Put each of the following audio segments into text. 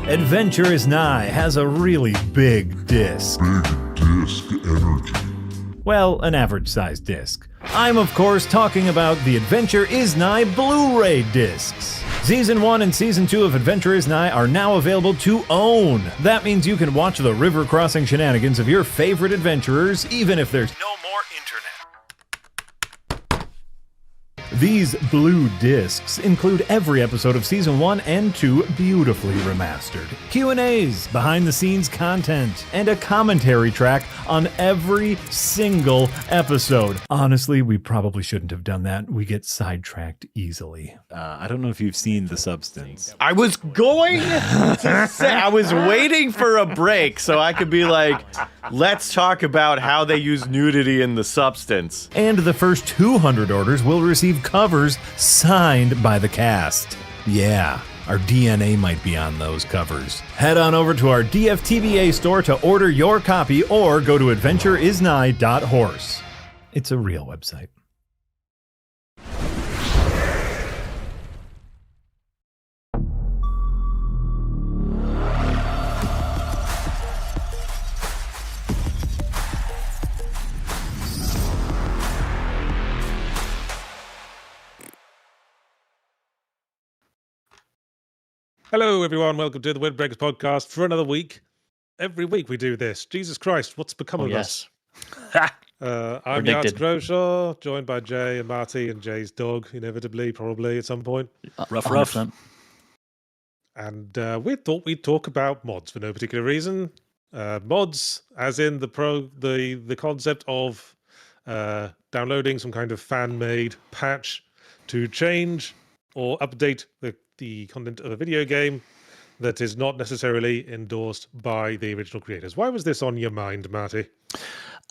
Adventure is Nigh has a really big disc. Big disc energy. Well, an average-sized disc. I'm, of course, talking about the Adventure is Nigh Blu-ray discs. Season 1 and Season 2 of Adventure is Nigh are now available to own. That means you can watch the river crossing shenanigans of your favorite adventurers, even if there's no more internet. These blue discs include every episode of Season 1 and 2 beautifully remastered, Q&As, behind-the-scenes content, and a commentary track on every single episode. Honestly, we probably shouldn't have done that. We get sidetracked easily. I don't know if you've seen The Substance. I was going to say, I was waiting for a break so I could be like, let's talk about how they use nudity in The Substance. And the first 200 orders will receive covers signed by the cast. Yeah, our DNA might be on those covers. Head on over to our DFTBA store to order your copy or go to adventureisnigh.horse. It's a real website. Hello, everyone. Welcome to the Windbreakers podcast for another week. Every week we do this. Jesus Christ, what's become of us? I'm Yahtzee Croshaw, joined by Jay and Marty and Jay's dog, inevitably, probably at some point. Rough. And we thought we'd talk about mods for no particular reason. Mods, as in the concept of downloading some kind of fan-made patch to change or update the content of a video game that is not necessarily endorsed by the original creators. Why was this on your mind, Marty?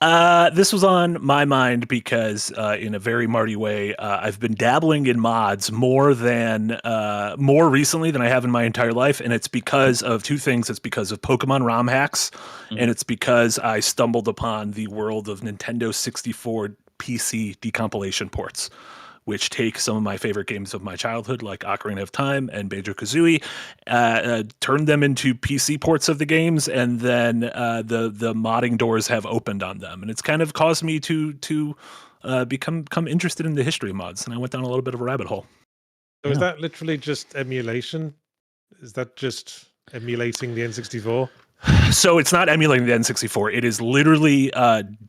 This was on my mind because, in a very Marty way, I've been dabbling in mods more recently than I have in my entire life, and it's because of two things. It's because of Pokémon ROM hacks, and it's because I stumbled upon the world of Nintendo 64 PC decompilation ports, which take some of my favorite games of my childhood, like Ocarina of Time and Banjo-Kazooie, turned them into PC ports of the games, and then the modding doors have opened on them. And it's kind of caused me to become interested in the history of mods, and I went down a little bit of a rabbit hole. So is that literally just emulation? Is that just emulating the N64? So it's not emulating the N64. It is literally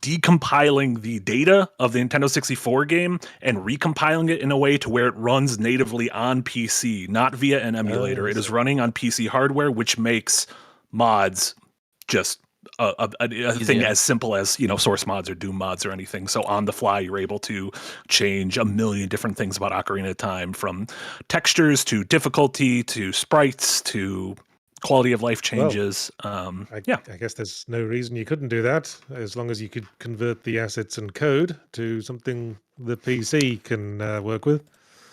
decompiling the data of the Nintendo 64 game and recompiling it in a way to where it runs natively on PC, not via an emulator. It is running on PC hardware, which makes mods just a thing as simple as, source mods or Doom mods or anything. So on the fly, you're able to change a million different things about Ocarina of Time, from textures to difficulty to sprites to quality of life changes. I guess there's no reason you couldn't do that, as long as you could convert the assets and code to something the PC can work with.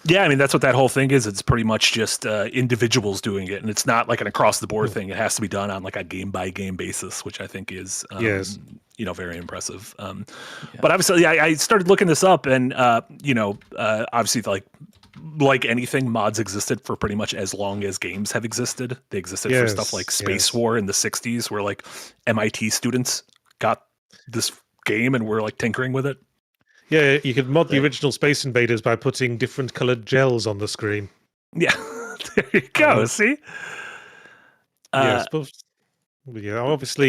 Yeah, I mean, that's what that whole thing is. It's pretty much just individuals doing it, and it's not like an across-the-board thing. It has to be done on like a game-by-game basis, which I think is, very impressive. But obviously, I started looking this up, and, obviously, like anything, mods existed for pretty much as long as games have existed. They existed for stuff like Space War in the 60s, where like MIT students got this game and were like tinkering with it. Yeah, you could mod the original Space Invaders by putting different colored gels on the screen. Yeah, there you go. See? Obviously,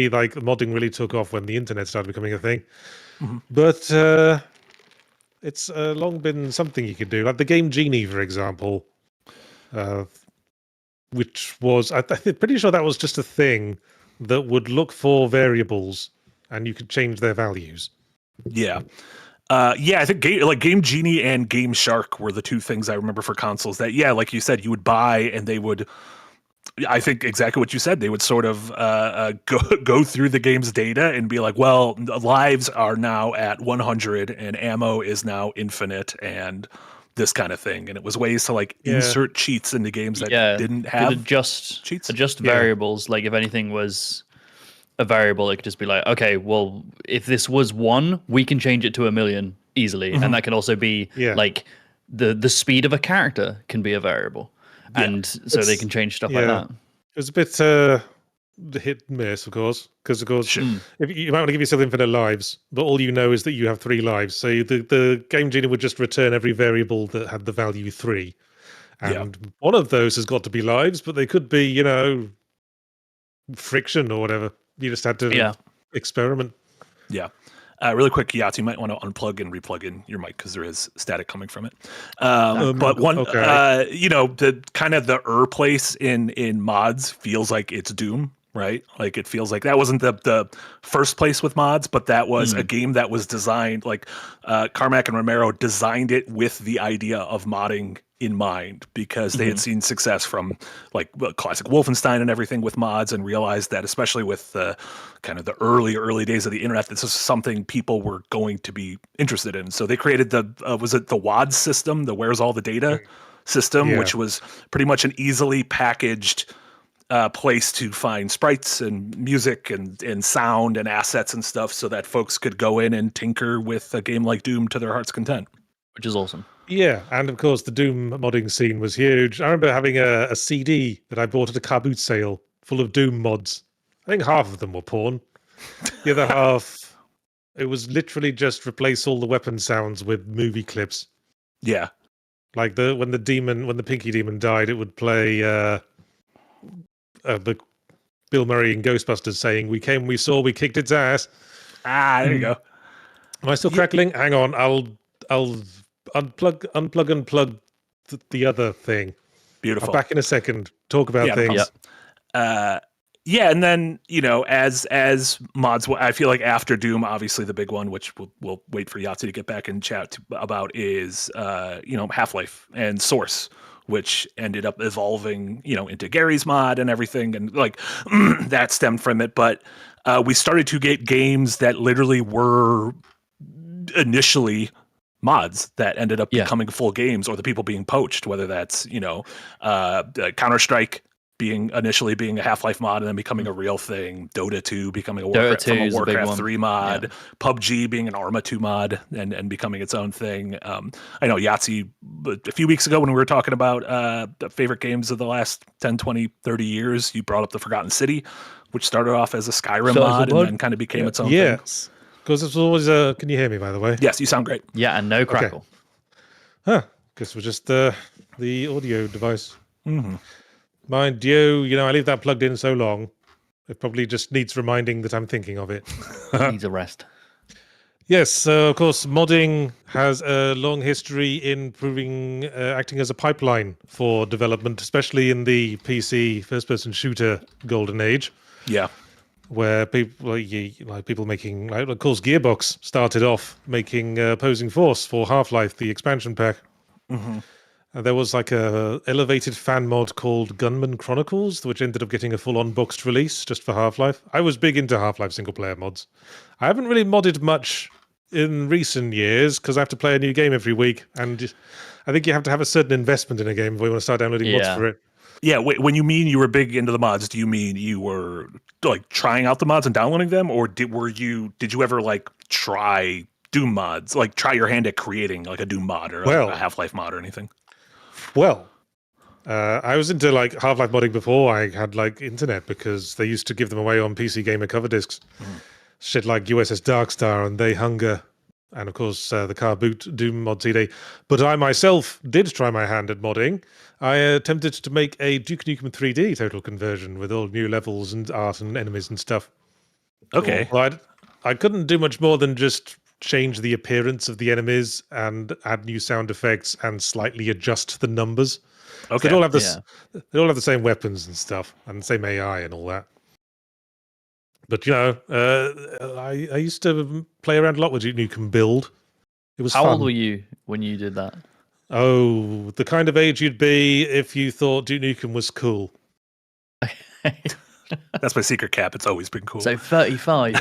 like, modding really took off when the internet started becoming a thing. Mm-hmm. But it's long been something you could do, like the game Genie, for example, which was, I'm pretty sure that was just a thing that would look for variables and you could change their values. Yeah. I think Game Genie and Game Shark were the two things I remember for consoles that, like you said, you would buy and they would, I think exactly what you said, they would sort of go through the game's data and be like, well, the lives are now at 100 and ammo is now infinite and this kind of thing. And it was ways to insert cheats into games that didn't have cheats. Adjust variables. Like if anything was a variable, it could just be like, okay, well, if this was 1, we can change it to 1,000,000 easily. Mm-hmm. And that can also be like the speed of a character can be a variable. And so they can change stuff like that. was a bit hit and miss, of course, because if you might want to give yourself infinite lives, but all you know is that you have 3 lives. So the game genie would just return every variable that had the value 3, and one of those has got to be lives, but they could be, friction or whatever. You just had to experiment. Yeah. Really quick, Yahtzee, you might want to unplug and replug in your mic because there is static coming from it. But one, the kind of the place in mods feels like it's Doom, right? Like it feels like that wasn't the first place with mods, but that was a game that was designed like Carmack and Romero designed it with the idea of modding in mind because they had seen success from like classic Wolfenstein and everything with mods and realized that especially with kind of the early days of the internet, this is something people were going to be interested in. So they created the WAD system, the where's all the data system, which was pretty much an easily packaged place to find sprites and music and sound and assets and stuff so that folks could go in and tinker with a game like Doom to their heart's content. Which is awesome. Yeah, and of course the Doom modding scene was huge. I remember having a CD that I bought at a car boot sale full of Doom mods. I think half of them were porn. The other half, it was literally just replace all the weapon sounds with movie clips. Yeah. Like when the Pinky Demon died, it would play the Bill Murray in Ghostbusters saying, "We came, we saw, we kicked its ass." There you go. Am I still crackling? Hang on, I'll unplug the other thing. Beautiful. I'm back in a second. Talk about things. And then as mods, I feel like after Doom, obviously the big one, which we'll wait for Yahtzee to get back and chat about, is Half-Life and Source, which ended up evolving into Gary's mod and everything, and like that stemmed from it. But we started to get games that literally were initially mods that ended up becoming full games, or the people being poached, whether that's Counter-Strike initially being a Half-Life mod and then becoming a real thing, Dota 2 becoming a Warcraft 3 mod, PUBG being an Arma 2 mod and becoming its own thing. I know Yahtzee, a few weeks ago when we were talking about the favorite games of the last 10, 20, 30 years, you brought up the Forgotten City, which started off as a Skyrim mod and then kind of became its own thing. Yes, because it's always can you hear me, by the way? Yes, you sound great. Yeah, and no crackle. Okay. Guess we're just the audio device. Mind you, I leave that plugged in so long, it probably just needs reminding that I'm thinking of it. Needs a rest. Yes, of course, modding has a long history in acting as a pipeline for development, especially in the PC first-person shooter golden age. Yeah. Where people making, of course, Gearbox started off making Opposing Force for Half-Life, the expansion pack. There was like a elevated fan mod called Gunman Chronicles, which ended up getting a full-on boxed release just for Half-Life. I was big into Half-Life single-player mods. I haven't really modded much in recent years because I have to play a new game every week, and I think you have to have a certain investment in a game before you want to start downloading mods for it. Yeah, when you mean you were big into the mods, do you mean you were like trying out the mods and downloading them, or did you ever like try Doom mods, like try your hand at creating like a Doom mod or a Half-Life mod or anything? Well, I was into like Half-Life modding before I had like internet because they used to give them away on PC Gamer cover discs. Shit like USS Darkstar and They Hunger, and of course the car boot Doom mod CD. But I myself did try my hand at modding. I attempted to make a Duke Nukem 3D total conversion with all new levels and art and enemies and stuff. Okay. Well, I couldn't do much more than just change the appearance of the enemies and add new sound effects and slightly adjust the numbers. Okay. They all have they all have the same weapons and stuff and the same AI and all that. But I used to play around a lot with Duke Nukem build. It was How fun. old were you when you did that? Oh, the kind of age you'd be if you thought Duke Nukem was cool. That's my secret cap. It's always been cool. So 35.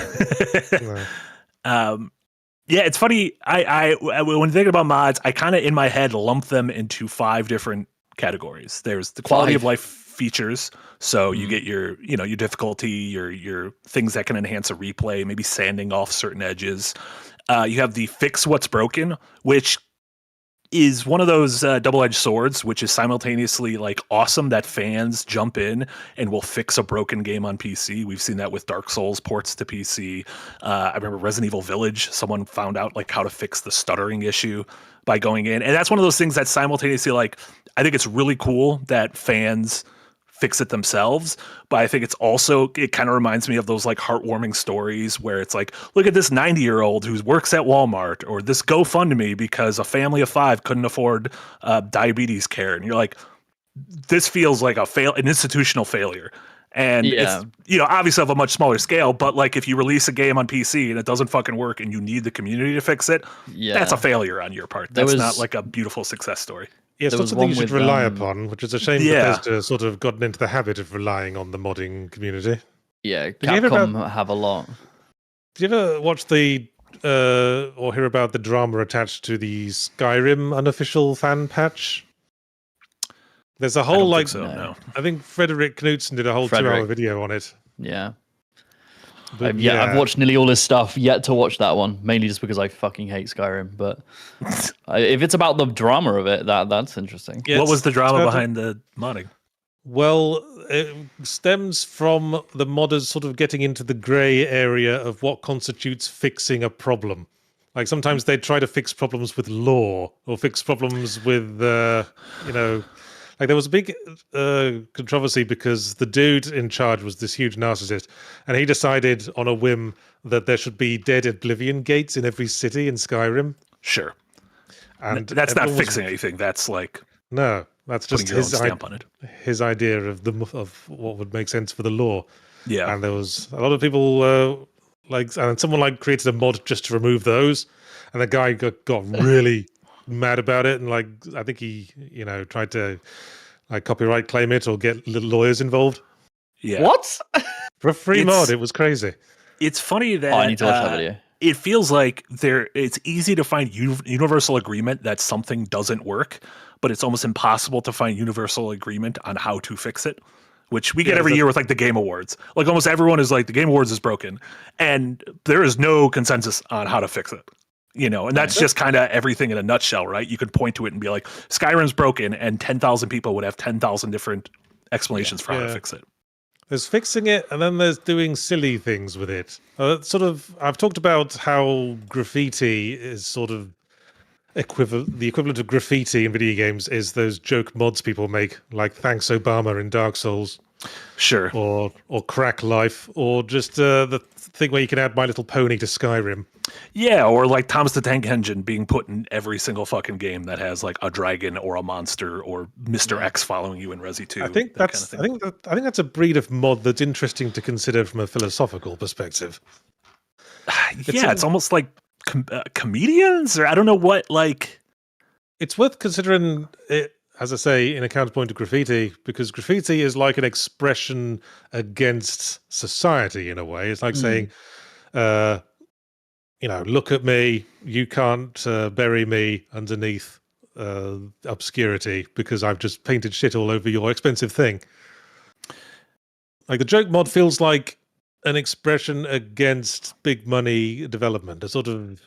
Yeah, it's funny. I when thinking about mods, I kind of in my head lump them into 5 different categories. There's the quality of life features. So you get your difficulty, your things that can enhance a replay, maybe sanding off certain edges. You have the fix what's broken, which is one of those double-edged swords, which is simultaneously like awesome that fans jump in and will fix a broken game on PC. We've seen that with Dark Souls ports to PC. I remember Resident Evil Village. Someone found out like how to fix the stuttering issue by going in, and that's one of those things that simultaneously like I think it's really cool that fans fix it themselves, but I think it's also, it kind of reminds me of those like heartwarming stories where it's like, look at this 90-year-old who works at Walmart, or this GoFundMe because a family of 5 couldn't afford diabetes care, and you're like, this feels like an institutional failure. And it's, you know, obviously of a much smaller scale, but like if you release a game on PC and it doesn't fucking work and you need the community to fix it, that's a failure on your part. That's not like a beautiful success story. Yeah, it's not something you should rely upon, which is a shame Bethesda sort of gotten into the habit of relying on the modding community. Yeah, Capcom have a lot. Did you ever watch or hear about the drama attached to the Skyrim unofficial fan patch? There's a whole I think Frederick Knudsen did a whole 2-hour video on it. Yeah. But, I've watched nearly all his stuff, yet to watch that one, mainly just because I fucking hate Skyrim. But if it's about the drama of it, that's interesting. Yeah, what was the drama behind the modding? Well, it stems from the modders sort of getting into the grey area of what constitutes fixing a problem. Like sometimes they try to fix problems with lore or fix problems with, like there was a big controversy because the dude in charge was this huge narcissist, and he decided on a whim that there should be dead Oblivion gates in every city in Skyrim. Sure. And that's not fixing anything. That's like that's just his stamp on it. His idea of what would make sense for the lore. Yeah. And there was a lot of people and someone created a mod just to remove those, and the guy got really mad about it, and I think he tried to copyright claim it or get little lawyers involved. Yeah. What? For a free mod, it was crazy. It's funny that I need to watch that video. It feels like it's easy to find universal agreement that something doesn't work, but it's almost impossible to find universal agreement on how to fix it, which we get every year with like the Game Awards. Like almost everyone is like, the Game Awards is broken, and there is no consensus on how to fix it. You know, and that's just kind of everything in a nutshell, right? You could point to it and be like, Skyrim's broken, and 10,000 people would have 10,000 different explanations for how to fix it. There's fixing it, and then there's doing silly things with it. I've talked about how graffiti is sort of the equivalent of graffiti in video games is those joke mods people make, like Thanks Obama in Dark Souls. Sure. Or Crack Life, or just the thing where you can add My Little Pony to Skyrim. Yeah, or like Thomas the Tank Engine being put in every single fucking game that has like a dragon or a monster or Mr. X following you in Resi 2. I think that's a breed of mod that's interesting to consider from a philosophical perspective. It's almost like comedians, or I don't know what, like. It's worth considering it, as I say, in a counterpoint to graffiti, because graffiti is like an expression against society in a way. It's like saying, look at me, you can't bury me underneath obscurity because I've just painted shit all over your expensive thing. Like the joke mod feels like an expression against big money development, a sort of,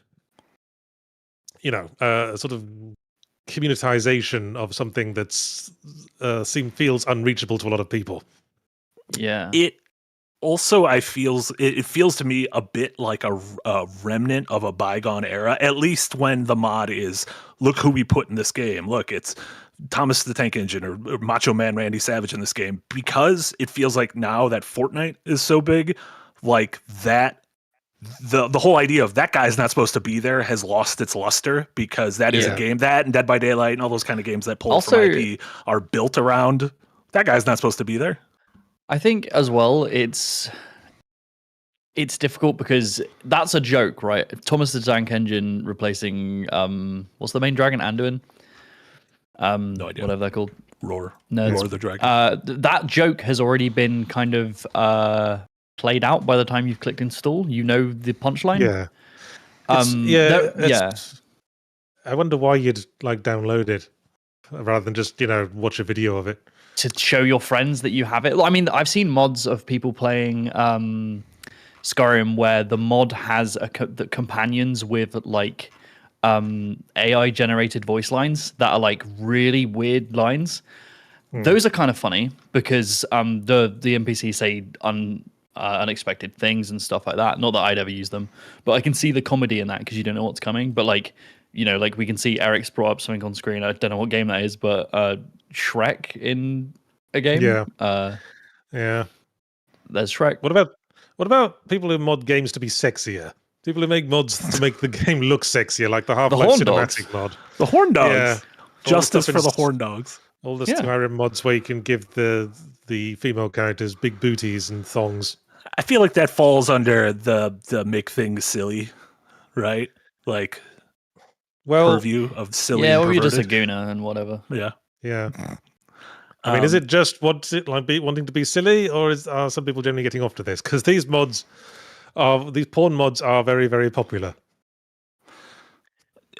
communitization of something that's feels unreachable to a lot of people. Yeah. It also, it feels to me a bit like a remnant of a bygone era, at least when the mod is, look who we put in this game. Look, it's Thomas the Tank Engine or Macho Man Randy Savage in this game, because it feels like now that Fortnite is so big, like that, the whole idea of that guy's not supposed to be there has lost its luster, because that is a game, that and Dead by Daylight and all those kind of games that pull from IP are built around that guy's not supposed to be there. I think as well, it's difficult because that's a joke, right? Thomas the Tank Engine replacing what's the main dragon, Anduin? No idea. Whatever they're called. Roar the dragon. That joke has already been kind of played out by the time you've clicked install. You know the punchline. I wonder why you'd download it rather than just watch a video of it. To show your friends that you have it. I mean, I've seen mods of people playing Skyrim where the mod has the companions with AI generated voice lines that are like really weird lines. Those are kind of funny because the NPCs say unexpected things and stuff like that. Not that I'd ever use them, but I can see the comedy in that because you don't know what's coming. But like, like we can see Eric's brought up something on screen. I don't know what game that is, but Shrek in a game. Yeah. Yeah. There's Shrek. What about people who mod games to be sexier? People who make mods to make the game look sexier, like the Half-Life Horn cinematic Dogs. mod. The horn dogs. Yeah. Justice All for the the stuff horn dogs. All the Yeah. Skyrim mods where you can give the female characters big booties and thongs. I feel like that falls under the make things silly, right? Like Well, purview of silly. Yeah, and or you're just a perverted. gooner and whatever. Yeah. yeah. I mean, is it just wanting to be silly, or are some people generally getting off to this? Because these porn mods are very, very popular.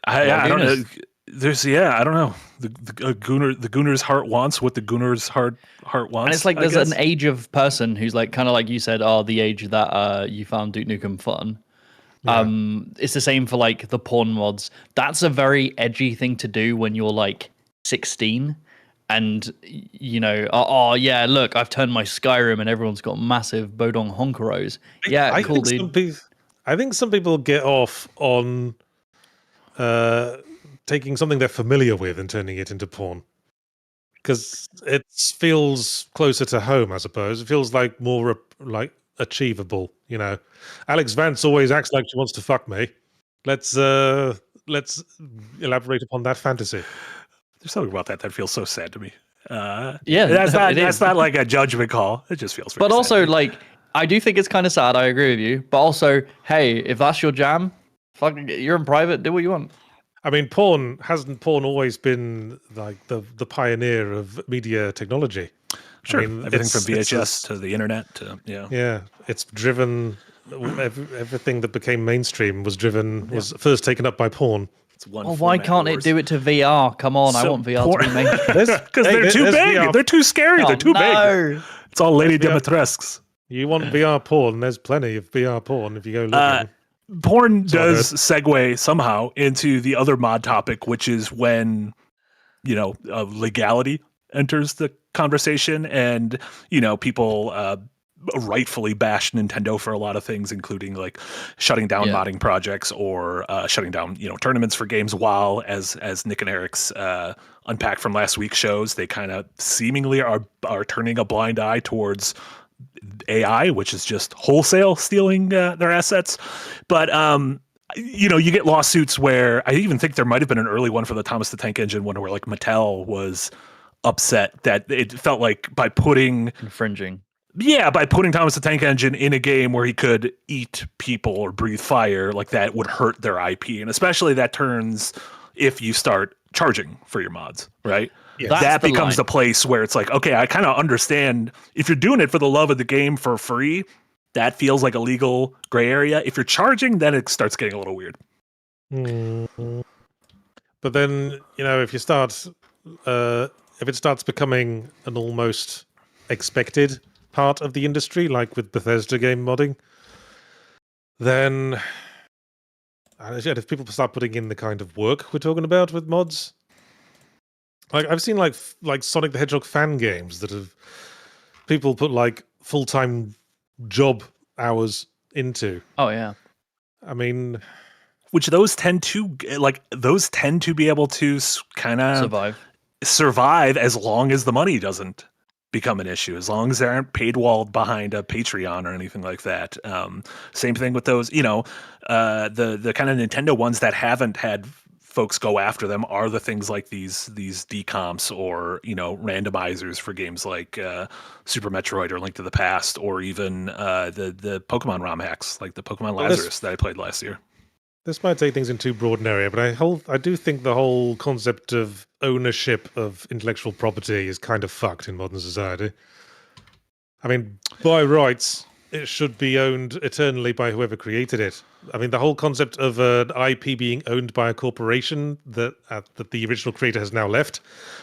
I don't know. Gooners. I don't know. The gooner's heart wants what the gooner's heart wants. And it's like I there's guess. an age of person who's like kind of like you said, the age that you found Duke Nukem fun. It's the same for like the porn mods. That's a very edgy thing to do when you're like 16 and oh yeah, look, I've turned my Skyrim and everyone's got massive bodong honkeros. Yeah, I cool, think dude. I think some people get off on taking something they're familiar with and turning it into porn. Because it feels closer to home, I suppose. It feels like more like achievable, Alex Vance always acts like she wants to fuck me. Let's elaborate upon that fantasy. There's something about that feels so sad to me. Yeah, that's not like a judgment call. It just feels. But sad also, to me. like, I do think it's kind of sad. I agree with you. But also, hey, if that's your jam, fuck, you're in private. Do what you want. I mean, hasn't porn always been like the pioneer of media technology? Sure, I mean, everything from it's VHS to the internet to yeah, it's driven everything that became mainstream was first taken up by porn. It's one. Oh, why can't it do it to VR? Come on, I So want VR to be mainstream. Because they're too big. VR. They're too scary. They're too big. No. It's all Lady VR. Dimitrescu's. You want VR porn? There's plenty of VR porn if you go looking. Porn all does segue somehow into the other mod topic, which is when legality enters the conversation, and people rightfully bash Nintendo for a lot of things, including like shutting down modding projects or shutting down tournaments for games. While as Nick and Eric's unpack from last week's shows, they kind of seemingly are turning a blind eye towards AI, which is just wholesale stealing their assets. But you get lawsuits where I even think there might have been an early one for the Thomas the Tank Engine one where like Mattel was upset that it felt like by putting Infringing. by putting Thomas the Tank Engine in a game where he could eat people or breathe fire, like that would hurt their IP. And especially that turns if you start charging for your mods, right? That's That the becomes line. the place where it's like, okay, I kind of understand if you're doing it for the love of the game for free, that feels like a legal gray area. If you're charging, then it starts getting a little weird. But then, if you start, if it starts becoming an almost expected part of the industry, like with Bethesda game modding, then if people start putting in the kind of work we're talking about with mods, like I've seen like Sonic the Hedgehog fan games that have people put like full-time job hours into. Oh yeah. I mean, Which those tend to be able to kind of survive as long as the money doesn't become an issue, as long as they aren't paid walled behind a Patreon or anything like that. Same thing with those, the kind of Nintendo ones that haven't had folks go after them are the things like these decomps or randomizers for games like Super Metroid or Link to the Past, or even the Pokemon ROM hacks like the Pokemon Lazarus that I played last year. this might take things in too broad an area, but I do think the whole concept of ownership of intellectual property is kind of fucked in modern society. I mean, by rights, it should be owned eternally by whoever created it. I mean, the whole concept of an IP being owned by a corporation that the original creator has now left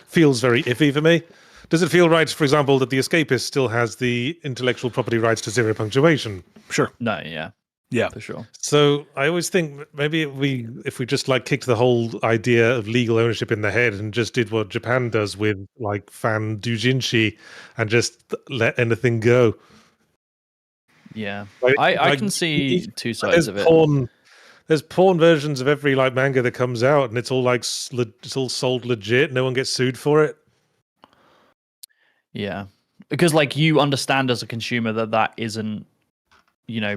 feels very iffy for me. Does it feel right, for example, that The Escapist still has the intellectual property rights to Zero Punctuation? Sure. No, yeah. Yeah. for sure. So I always think maybe if we just like kicked the whole idea of legal ownership in the head and just did what Japan does with like fan doujinshi and just let anything go. Yeah, Like, I can see two sides of it. There's porn versions of every like manga that comes out, and it's all like it's all sold legit. No one gets sued for it. Yeah, because like you understand as a consumer that isn't,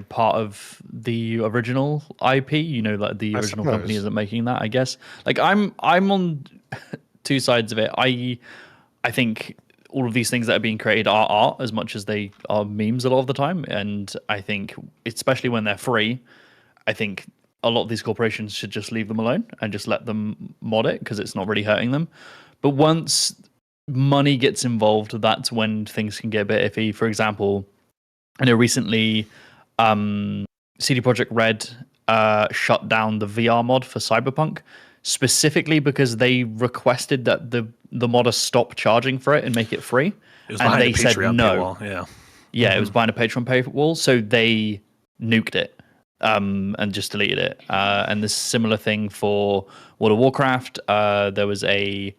part of the original IP. Like the I original company suppose. isn't making that. I guess. Like I'm on two sides of it. I think all of these things that are being created are art as much as they are memes a lot of the time, and I think especially when they're free, I think a lot of these corporations should just leave them alone and just let them mod it because it's not really hurting them. But once money gets involved, that's when things can get a bit iffy. For example, I know recently CD Projekt Red shut down the VR mod for Cyberpunk specifically because they requested that the modder stop charging for it and make it free. It was and they a said Patreon no. paywall, yeah. Yeah, it was behind a Patreon paywall, so they nuked it and just deleted it. And this similar thing for World of Warcraft. There was a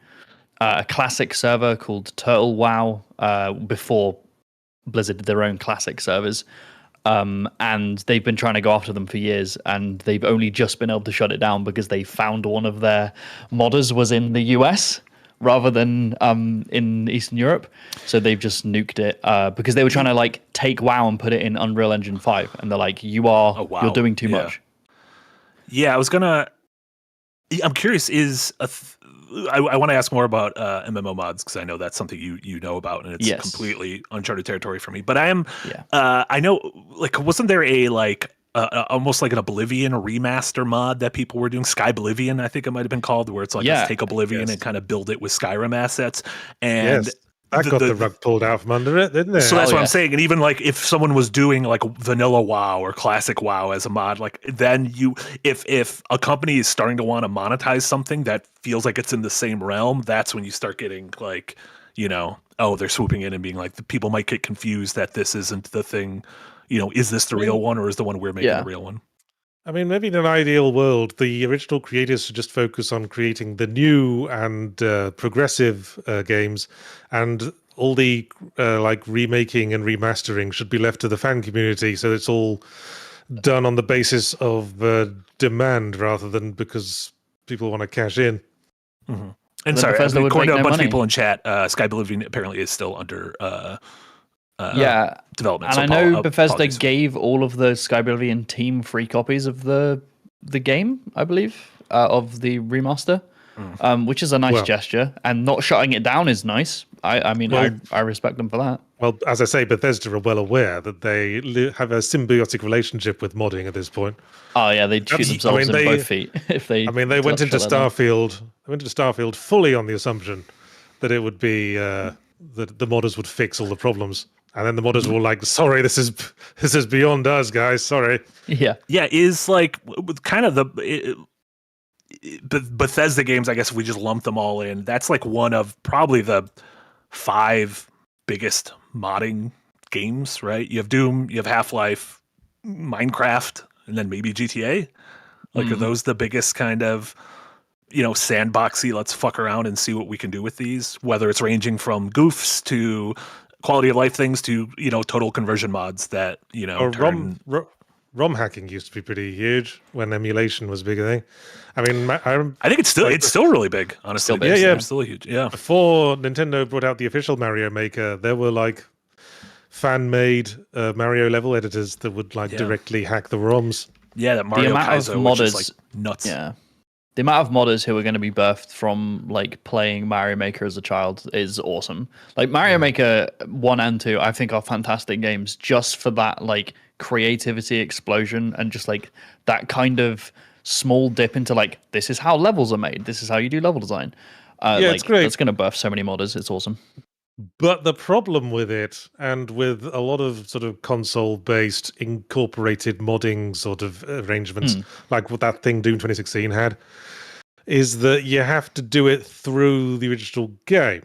classic server called Turtle WoW before Blizzard did their own classic servers. And they've been trying to go after them for years, and they've only just been able to shut it down because they found one of their modders was in the US rather than in Eastern Europe. So they've just nuked it because they were trying to like take WoW and put it in Unreal Engine 5, and they're like, you're doing too much. Yeah, I'm curious. I want to ask more about MMO mods because I know that's something you know about, and it's completely uncharted territory for me. But I know, like, wasn't there a like almost like an Oblivion remaster mod that people were doing? Sky Oblivion, I think it might have been called, where it's like let's take Oblivion and kind of build it with Skyrim assets. And that got the rug pulled out from under it, didn't it? So that's what I'm saying. And even like if someone was doing like vanilla WoW or classic WoW as a mod, like then if a company is starting to want to monetize something that feels like it's in the same realm, that's when you start getting like, they're swooping in and being like, the people might get confused that this isn't the thing. Is this the real one or is the one we're making the real one? I mean, maybe in an ideal world, the original creators should just focus on creating the new and progressive games, and all the like remaking and remastering should be left to the fan community. So it's all done on the basis of demand rather than because people want to cash in. Mm-hmm. And sorry, according to a bunch of people in chat, Sky Oblivion apparently is still under development. And I know Bethesda gave all of the Sky Oblivion team free copies of the game, I believe, of the remaster, which is a nice gesture. And not shutting it down is nice. I respect them for that. Well, as I say, Bethesda are well aware that they have a symbiotic relationship with modding at this point. Oh yeah, they'd shoot themselves in both feet if they. I mean, they went into Starfield. They went into Starfield fully on the assumption that it would be that the modders would fix all the problems. And then the modders were like, "Sorry, this is beyond us, guys. Sorry." Yeah. Is like kind of Bethesda games. I guess if we just lump them all in, that's like one of probably the 5 biggest modding games. Right? You have Doom, you have Half-Life, Minecraft, and then maybe GTA. Like, are those the biggest kind of sandboxy? Let's fuck around and see what we can do with these. Whether it's ranging from goofs to quality of life things to total conversion mods that ROM hacking used to be pretty huge when emulation was a big thing. I mean, I think it's still really big, honestly. It's still huge. Yeah. Before Nintendo brought out the official Mario Maker, there were like fan-made Mario level editors that would directly hack the ROMs. Yeah, that Mario Kaizo, which is like nuts. Yeah. The amount of modders who are going to be birthed from like playing Mario Maker as a child is awesome. Like Mario Maker 1 and 2, I think are fantastic games just for that like creativity explosion and just like that kind of small dip into like, this is how levels are made. This is how you do level design. It's great. It's going to birth so many modders. It's awesome. But the problem with it, and with a lot of sort of console-based incorporated modding sort of arrangements, like what that thing Doom 2016 had, is that you have to do it through the original game.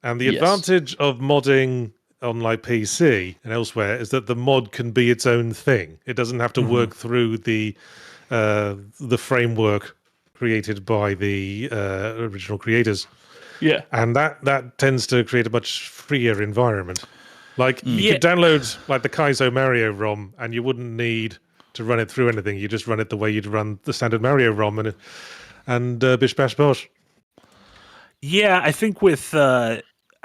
And the advantage of modding on like PC and elsewhere is that the mod can be its own thing. It doesn't have to work through the framework created by the original creators. Yeah. And that tends to create a much freer environment. Like you could download like the Kaizo Mario ROM, and you wouldn't need to run it through anything. You just run it the way you'd run the standard Mario ROM, and bish bash bosh. Yeah, I think with I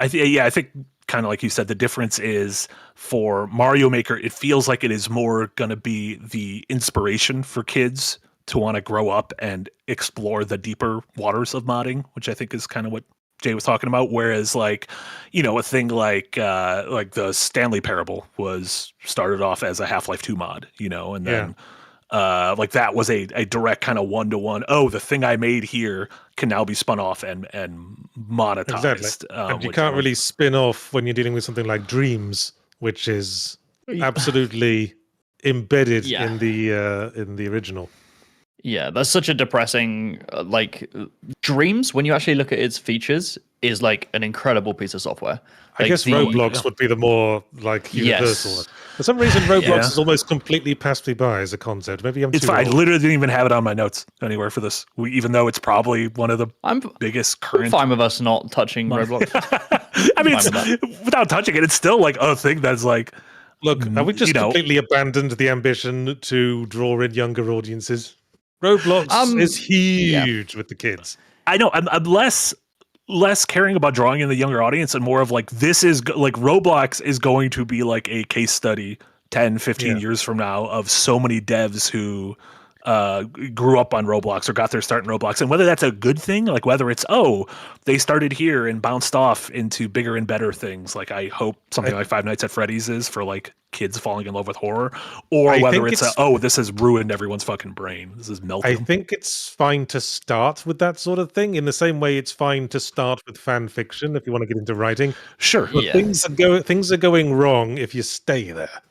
think kind of like you said, the difference is for Mario Maker, it feels like it is more going to be the inspiration for kids to want to grow up and explore the deeper waters of modding, which I think is kind of what Jay was talking about. Whereas like, a thing like the Stanley Parable was started off as a Half-Life 2 mod, and then like that was a direct kind of one-to-one. Oh, the thing I made here can now be spun off and monetized. Exactly. And you can't really spin off when you're dealing with something like Dreams, which is absolutely embedded in the original. Yeah, that's such a depressing, Dreams, when you actually look at its features, is like an incredible piece of software. I guess Roblox would be the more like universal. Yes. For some reason, Roblox is almost completely passed me by as a concept. Maybe It's fine. I literally didn't even have it on my notes anywhere for this, even though it's probably one of the biggest current. I'm fine with us not touching Roblox. I mean, without touching it, it's still like a thing that's like. Look, have we just completely abandoned the ambition to draw in younger audiences? Roblox is huge with the kids. I know. I'm less caring about drawing in the younger audience and more of like, this is like Roblox is going to be like a case study 10, 15 years from now of so many devs who grew up on Roblox or got their start in Roblox. And whether that's a good thing, like whether it's, they started here and bounced off into bigger and better things. Like I hope something like Five Nights at Freddy's is for like kids falling in love with horror, or whether it's this has ruined everyone's fucking brain. This is melting. I think it's fine to start with that sort of thing in the same way it's fine to start with fan fiction if you want to get into writing. Sure. But things are going wrong if you stay there.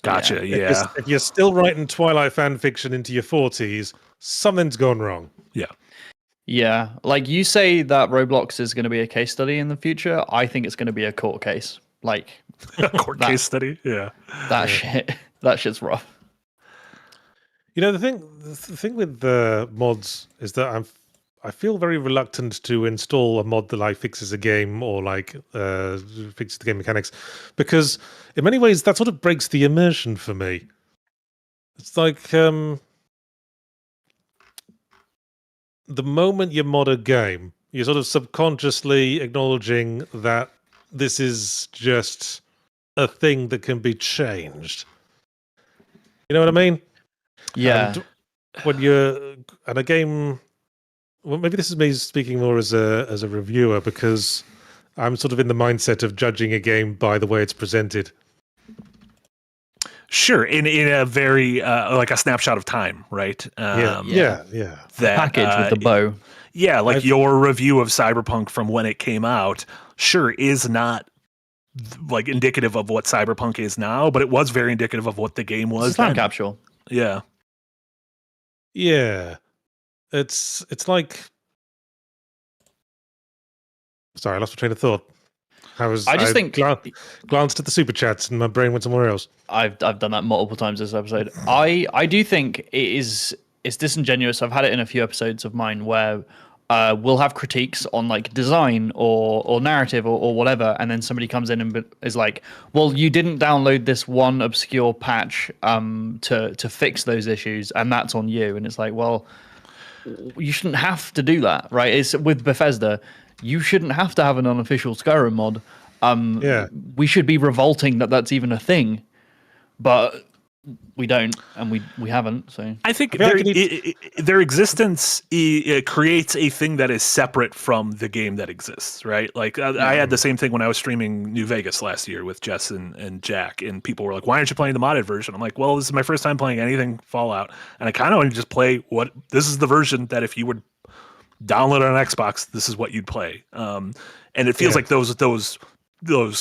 Gotcha. If you're still writing Twilight fan fiction into your 40s, something's gone wrong. Yeah. Yeah. Like you say that Roblox is going to be a case study in the future. I think it's going to be a court case. Like a court case study. Yeah. That shit's rough. The thing with the mods is that I feel very reluctant to install a mod that like fixes a game or like fixes the game mechanics, because in many ways that sort of breaks the immersion for me. It's like the moment you mod a game, you're sort of subconsciously acknowledging that this is just a thing that can be changed. You know what I mean? Yeah. And when you're at a game. Well, maybe this is me speaking more as a reviewer, because I'm sort of in the mindset of judging a game by the way it's presented. Sure, in a very like a snapshot of time, right? Yeah. That package with the bow. Yeah, like your review of Cyberpunk from when it came out, sure, is not like indicative of what Cyberpunk is now, but it was very indicative of what the game was. It's a time capsule. Yeah. Yeah. It's like, sorry, I lost my train of thought. I think glanced at the super chats and my brain went somewhere else. I've done that multiple times this episode. I do think it's disingenuous. I've had it in a few episodes of mine where we'll have critiques on like design or narrative or whatever, and then somebody comes in and is like, well, you didn't download this one obscure patch to fix those issues, and that's on you. And it's like, well, you shouldn't have to do that, right? It's with Bethesda. You shouldn't have to have an unofficial Skyrim mod. We should be revolting that that's even a thing, but we don't, and we haven't. So I think their existence creates a thing that is separate from the game that exists, right? Like I had the same thing when I was streaming New Vegas last year with Jess and Jack, and people were like, "Why aren't you playing the modded version?" I'm like, "Well, this is my first time playing anything Fallout, and I kind of want to just play this is the version that if you would download it on Xbox, this is what you'd play." And it feels like those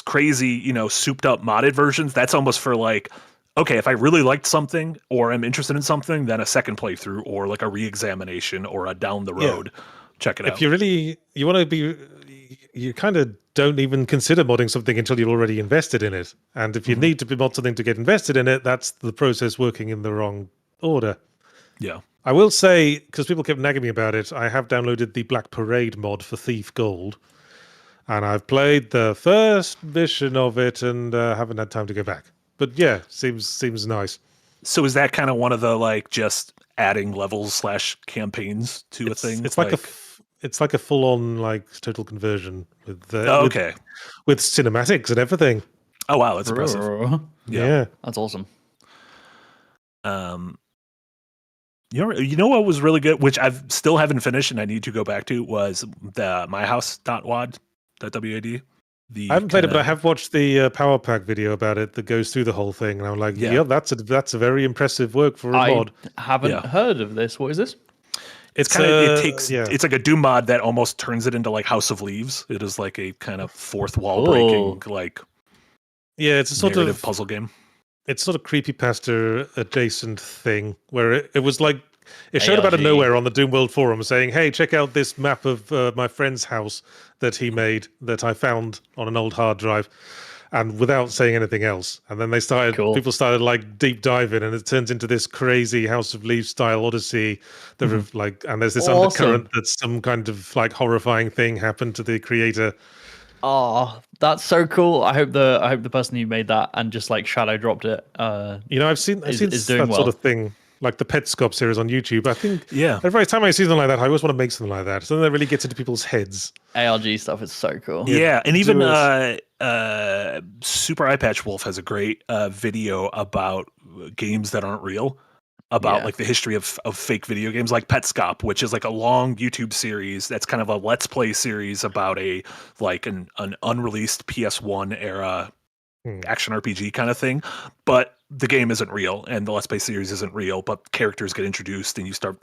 crazy, souped up modded versions. That's almost for like, okay, if I really liked something or am interested in something, then a second playthrough or like a re-examination or a down the road, check it out. If you want to be, you kind of don't even consider modding something until you're already invested in it. And if you need to mod something to get invested in it, that's the process working in the wrong order. Yeah. I will say, because people kept nagging me about it, I have downloaded the Black Parade mod for Thief Gold. And I've played the first mission of it and haven't had time to go back. But yeah, seems nice. So is that kind of one of the like just adding levels / campaigns to a thing? It's like a full on like total conversion with okay. with cinematics and everything. Oh wow, that's impressive. Yeah. That's awesome. You know what was really good, which I've still haven't finished and I need to go back to, was the myhouse.wad. WAD. I haven't played it, but I have watched the Power Pack video about it that goes through the whole thing, and I'm like, yeah, that's a very impressive work for a mod. I haven't heard of this. What is this? It's kind of it's like a Doom mod that almost turns it into like House of Leaves. It is like a kind of fourth wall breaking it's a sort of puzzle game. It's sort of creepypasta adjacent thing where it was like it showed ARG. up out of nowhere on the Doom World forum saying, hey, check out this map of my friend's house that he made that I found on an old hard drive, and without saying anything else. And then people started like deep diving, and it turns into this crazy House of Leaves style odyssey that and there's this undercurrent that some kind of like horrifying thing happened to the creator. Oh, that's so cool. I hope the person who made that and just like shadow dropped it. I've seen that well. sort of thing. Like the Petscop series on YouTube. I think every time I see something like that, I always want to make something like that. Something that really gets into people's heads. ARG stuff is so cool. Yeah, and even Super Eye Patch Wolf has a great video about games that aren't real, about like the history of fake video games, like Petscop, which is like a long YouTube series that's kind of a Let's Play series about an unreleased PS1 era action RPG kind of thing, but the game isn't real and the Let's Play series isn't real, but characters get introduced and you start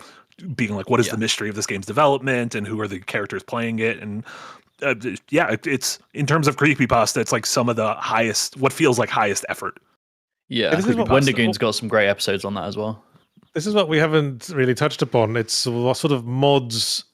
being like, what is the mystery of this game's development and who are the characters playing it? And it's in terms of creepypasta, it's like some of the what feels like highest effort. Yeah, Wendigoon's got some great episodes on that as well. This is what we haven't really touched upon. It's sort of mods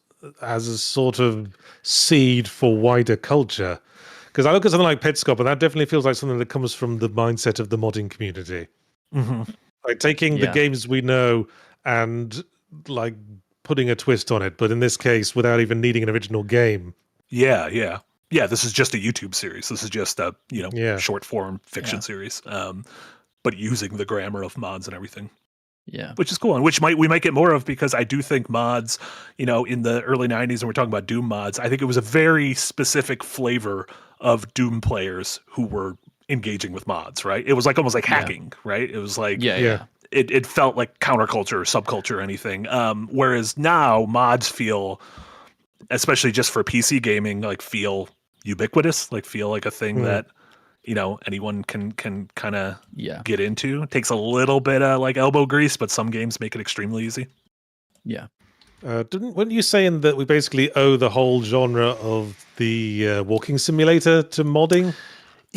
as a sort of seed for wider culture. Because I look at something like Petscop, and that definitely feels like something that comes from the mindset of the modding community. Mm-hmm. Like taking the games we know and like putting a twist on it, but in this case, without even needing an original game. Yeah. This is just a YouTube series. This is just a short form fiction series, but using the grammar of mods and everything. Yeah, which is cool, and we might get more of, because I do think mods, in the early 90s, and we're talking about Doom mods, I think it was a very specific flavor of Doom players who were engaging with mods, right? It was like almost like hacking, right? It was like it felt like counterculture or subculture or anything. Whereas now mods feel, especially just for PC gaming, like feel ubiquitous, like feel like a thing that anyone can kind of get into. It takes a little bit of like elbow grease, but some games make it extremely easy. Yeah. Weren't you saying that we basically owe the whole genre of the walking simulator to modding?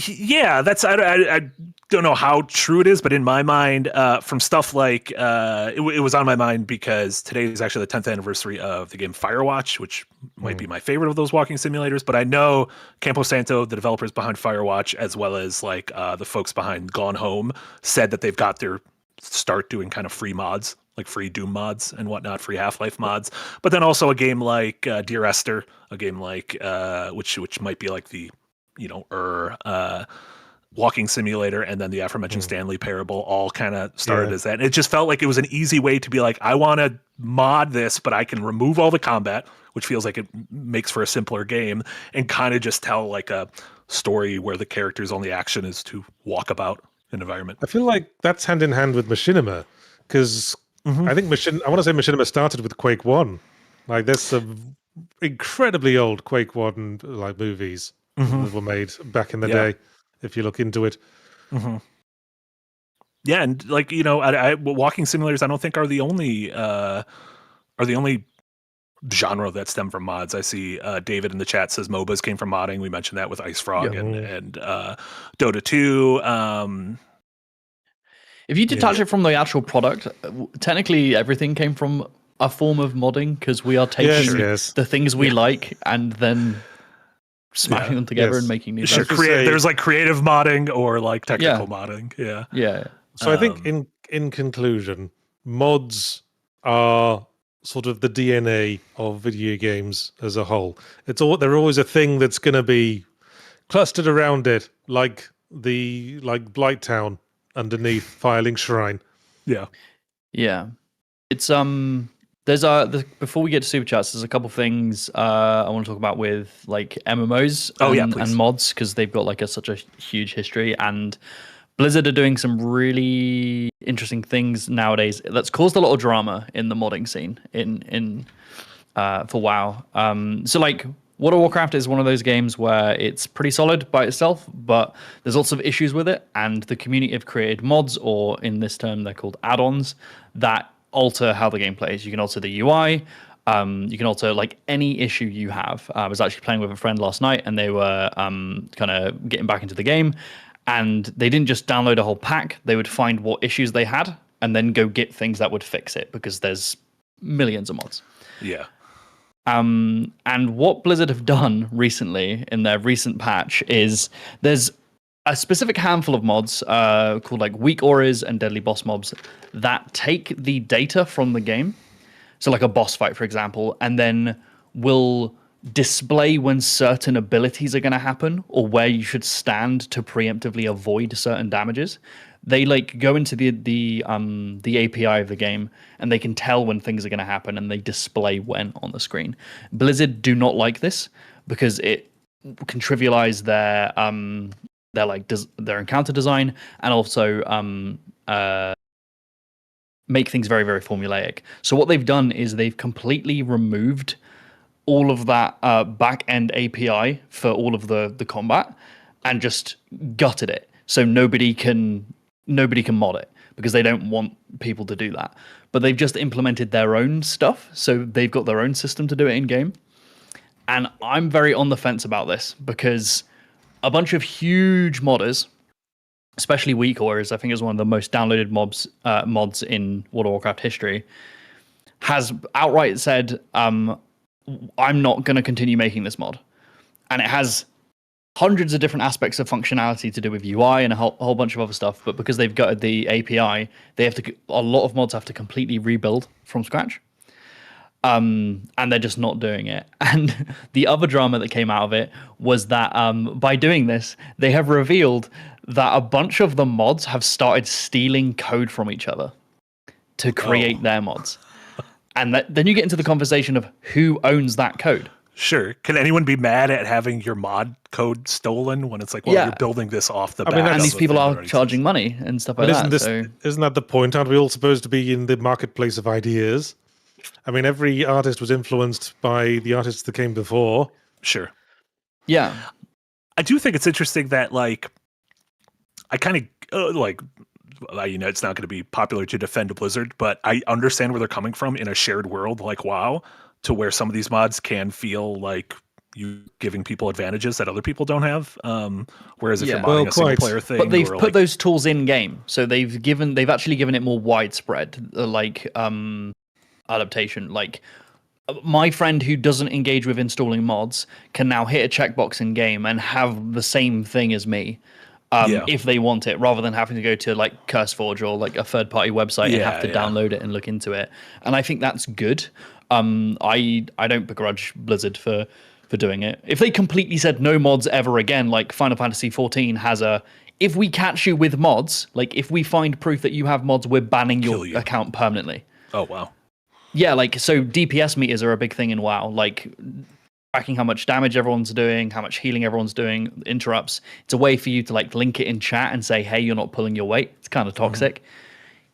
Yeah, that's I don't know how true it is, but in my mind, from stuff like it was on my mind because today is actually the 10th anniversary of the game Firewatch, which might be my favorite of those walking simulators. But I know Campo Santo, the developers behind Firewatch, as well as like the folks behind Gone Home, said that they've got their start doing kind of free mods, like free Doom mods and whatnot, free Half-Life mods. But then also a game like Dear Esther, a game like which might be like the walking simulator, and then the aforementioned Stanley Parable all kind of started as that. And it just felt like it was an easy way to be like, I want to mod this, but I can remove all the combat, which feels like it makes for a simpler game, and kind of just tell like a story where the character's only action is to walk about an environment. I feel like that's hand in hand with Machinima, because I think I want to say Machinima started with Quake 1. Like there's some incredibly old Quake 1 like movies that were made back in the day, if you look into it. Yeah, and like walking simulators, I don't think are the only genre that stem from mods. I see David in the chat says MOBAs came from modding. We mentioned that with Ice Frog and Dota 2. If you detach it from the actual product, technically everything came from a form of modding, because we are taking the things we like and then smashing them together Yes. and making new Sure, things. say- there's like creative modding or like technical Yeah. modding. Yeah. Yeah. So I think in conclusion, mods are sort of the DNA of video games as a whole. They're always a thing that's going to be clustered around it, like Blight Town underneath Filing Shrine. Yeah. Yeah. It's before we get to super chats, there's a couple things I want to talk about with like MMOs please. and mods, because they've got like such a huge history, and Blizzard are doing some really interesting things nowadays that's caused a lot of drama in the modding scene for WoW. So like World of Warcraft is one of those games where it's pretty solid by itself, but there's lots of issues with it, and the community have created mods, or in this term they're called add-ons, that alter how the game plays. You can alter the UI. You can alter like any issue you have. I was actually playing with a friend last night, and they were kind of getting back into the game, and they didn't just download a whole pack. They would find what issues they had and then go get things that would fix it, because there's millions of mods. Yeah. And what Blizzard have done recently in their recent patch is there's a specific handful of mods called like weak auras and deadly boss mobs that take the data from the game. So like a boss fight, for example, and then will display when certain abilities are going to happen or where you should stand to preemptively avoid certain damages. They like go into the API of the game, and they can tell when things are going to happen, and they display when on the screen. Blizzard do not like this because it can trivialize their encounter design, and also make things very, very formulaic. So what they've done is they've completely removed all of that back-end API for all of the combat, and just gutted it. So nobody can mod it, because they don't want people to do that. But they've just implemented their own stuff, so they've got their own system to do it in game. And I'm very on the fence about this, because a bunch of huge modders, especially weak auras, I think is one of the most downloaded mods in World of Warcraft history, has outright said, I'm not going to continue making this mod. And it has hundreds of different aspects of functionality to do with UI and a whole bunch of other stuff, but because they've gutted the API, a lot of mods have to completely rebuild from scratch. And they're just not doing it. And the other drama that came out of it was that by doing this, they have revealed that a bunch of the mods have started stealing code from each other to create their mods. And then you get into the conversation of who owns that code. Sure. Can anyone be mad at having your mod code stolen when it's like, well, Yeah. you're building this off the I mean, back And of these a people thing that are already charging exists? money and stuff like But that. isn't that the point? Aren't we all supposed to be in the marketplace of ideas? I mean, every artist was influenced by the artists that came before. Sure. Yeah. I do think it's interesting that, like, I kind of, it's not going to be popular to defend Blizzard, but I understand where they're coming from in a shared world like WoW, to where some of these mods can feel like you giving people advantages that other people don't have. Whereas if Yeah. you're modding Well, a single quite. player thing, But they've or, put like, those tools in game, so they've actually given it more widespread, adaptation. Like my friend who doesn't engage with installing mods can now hit a checkbox in game and have the same thing as me, if they want it, rather than having to go to like CurseForge or like a third-party website and have to download it and look into it. And I think that's good. I don't begrudge Blizzard for doing it. If they completely said no mods ever again, like Final Fantasy 14 has if we catch you with mods, like if we find proof that you have mods, we're banning your account permanently. oh, wow. Yeah, like, so DPS meters are a big thing in WoW, like tracking how much damage everyone's doing, how much healing everyone's doing, interrupts. It's a way for you to like link it in chat and say, hey, you're not pulling your weight. It's kind of toxic.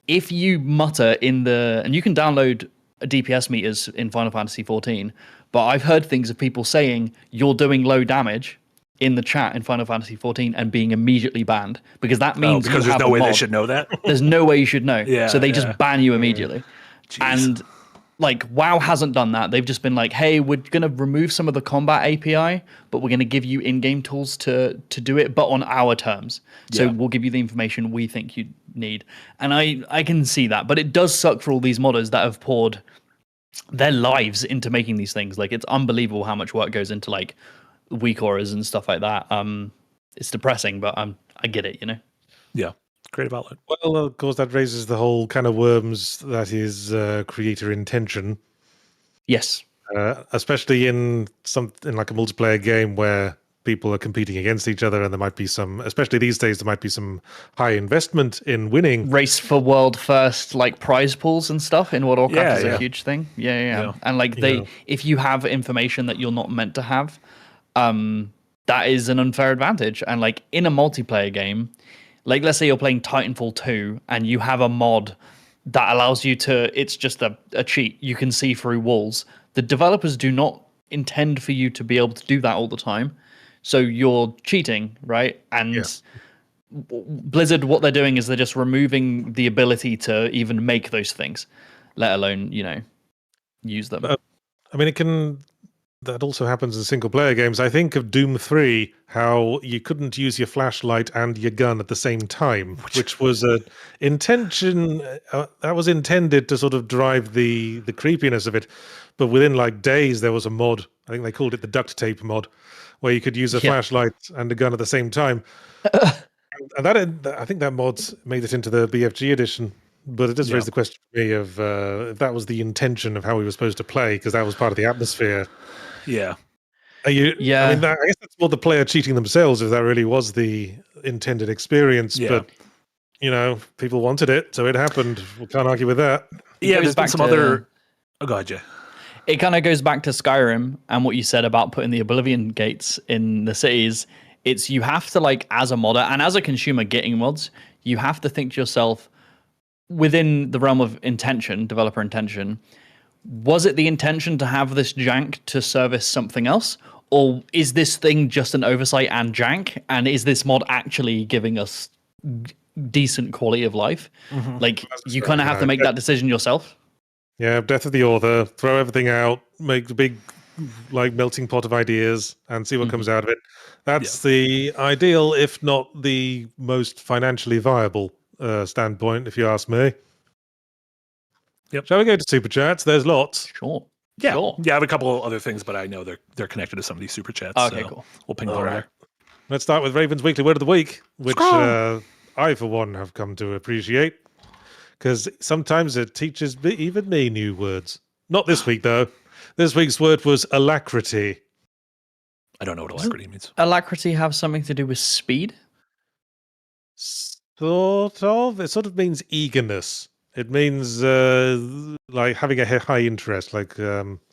If you mutter and you can download DPS meters in Final Fantasy 14, but I've heard things of people saying you're doing low damage in the chat in Final Fantasy 14 and being immediately banned, because that means Because you there's have no a way they mod. should know that. There's no way you should know. Yeah, So they just ban you immediately. Jeez. And like WoW hasn't done that. They've just been like, hey, we're going to remove some of the combat API, but we're going to give you in-game tools to do it, but on our terms. So we'll give you the information we think you need. And I can see that, but it does suck for all these modders that have poured their lives into making these things. Like, it's unbelievable how much work goes into like weak auras and stuff like that. It's depressing, but I get it, you know. Yeah, creative outlet. Well, of course, that raises the whole kind of worms that is creator intention, Yes. especially in something like a multiplayer game where people are competing against each other, and there might be some, especially these days, there might be some high investment in winning. Race for world first, like prize pools and stuff in World of Warcraft is Yeah. a huge thing. Yeah. Yeah. And like if you have information that you're not meant to have, that is an unfair advantage. And like in a multiplayer game, like let's say you're playing Titanfall 2 and you have a mod that allows you to, it's just a cheat. You can see through walls. The developers do not intend for you to be able to do that all the time. So you're cheating, right? And Blizzard, what they're doing is they're just removing the ability to even make those things, let alone, use them. I mean, that also happens in single player games. I think of Doom 3, how you couldn't use your flashlight and your gun at the same time, which was an intention that was intended to sort of drive the creepiness of it. But within like days, there was a mod, I think they called it the duct tape mod, where you could use a flashlight and a gun at the same time. And I think that mod made it into the BFG edition. But it does raise the question for me of if that was the intention of how we were supposed to play, because that was part of the atmosphere. Yeah. I mean, I guess that's more the player cheating themselves if that really was the intended experience. Yeah. But, people wanted it, so it happened. We can't argue with that. Yeah, goes there's been back some to- other... Oh, go ahead, Jay. It kind of goes back to Skyrim and what you said about putting the Oblivion gates in the cities. It's you have to, like, as a modder and as a consumer getting mods, you have to think to yourself, within the realm of intention, developer intention, was it the intention to have this jank to service something else? Or is this thing just an oversight and jank? And is this mod actually giving us decent quality of life? Like, you kind of have to make that decision yourself. Yeah, death of the author, throw everything out, make a big like melting pot of ideas and see what comes out of it. That's the ideal, if not the most financially viable standpoint, if you ask me. Yep. Shall we go to Super Chats? There's lots. Sure. Yeah. Sure. Yeah, I have a couple other things, but I know they're connected to some of these super chats. Okay, so cool. We'll ping them over there. Let's start with Raven's Weekly Word of the Week, which I, for one, have come to appreciate, because sometimes it teaches even me new words. Not this week, though. This week's word was alacrity. I don't know what alacrity means. Alacrity have something to do with speed? Sort of. It sort of means eagerness. It means like having a high interest. Like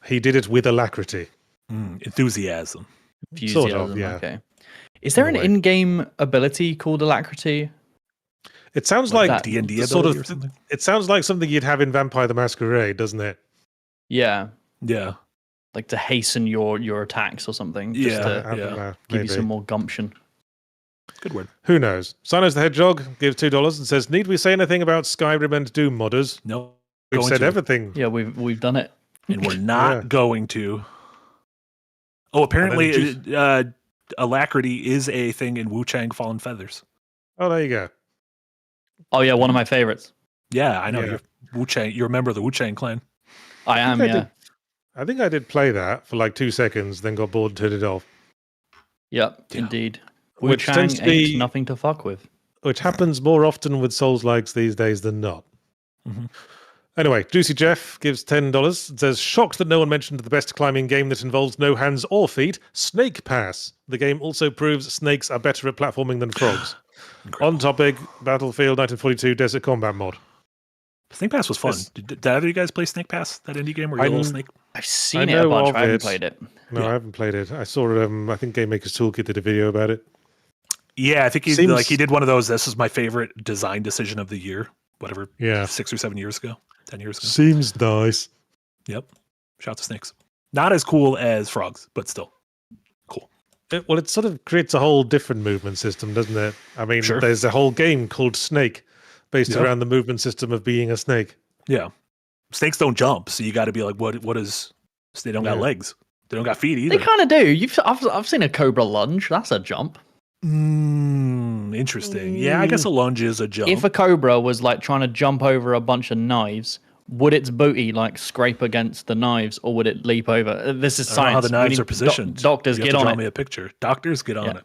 he did it with alacrity. Enthusiasm. Sort of, Enthusiasm, yeah. Okay. Is there an In a way. in-game ability called alacrity? It sounds Like like D&D sort ability of. or something? It sounds like something you'd have in Vampire the Masquerade, doesn't it? Yeah. Yeah. Like to hasten your attacks or something. Just Yeah. to I don't know, give you maybe. some more gumption. Good word. Who knows? Sinos the Hedgehog gives $2 and says, "Need we say anything about Skyrim and Doom modders? No. We've going said to. everything." Yeah, we've done it. And we're not Yeah. going to. Oh, apparently then alacrity is a thing in Wu Chang Fallen Feathers. Oh, there you go. Oh yeah, one of my favorites. Yeah, I know. Yeah. You're Wu Chang. You're a member of the Wu Chang clan. I am, think I yeah. did. I think I did play that for like 2 seconds, then got bored and turned it off. Yep, Yeah. indeed. Wu Which Chang tends to ain't be- nothing to fuck with. Which happens more often with Souls-likes these days than not. Mhm. Anyway, Juicy Jeff gives $10 and says, "Shocked that no one mentioned the best climbing game that involves no hands or feet, Snake Pass. The game also proves snakes are better at platforming than frogs." On topic, Battlefield 1942 Desert Combat mod. Snake Pass was fun. Yes. Did either of you guys play Snake Pass? That indie game where you're a little snake? I've I seen it know a bunch, of but I haven't it. played it. No, I haven't played it. I saw I think Game Maker's Toolkit did a video about it. Yeah, I think he Seems- he did one of those. This is my favorite design decision of the year. Whatever. Yeah. 6 or 7 years ago. 10 years ago. Seems nice. Yep. Shout to snakes. Not as cool as frogs, but still cool. It sort of creates a whole different movement system, doesn't it? I mean, Sure. there's a whole game called Snake based Yeah. around the movement system of being a snake. Yeah. Snakes don't jump, so you got to be like, what is? They don't got Yeah. legs. They don't got feet either. They kind of do. I've seen a cobra lunge. That's a jump. Interesting. Yeah, I guess a lunge is a jump. If a cobra was like trying to jump over a bunch of knives, would its booty like scrape against the knives, or would it leap over? This is I don't know how science. the knives are positioned. Doctors, You have get to on draw it. me a picture. Doctors, get on it.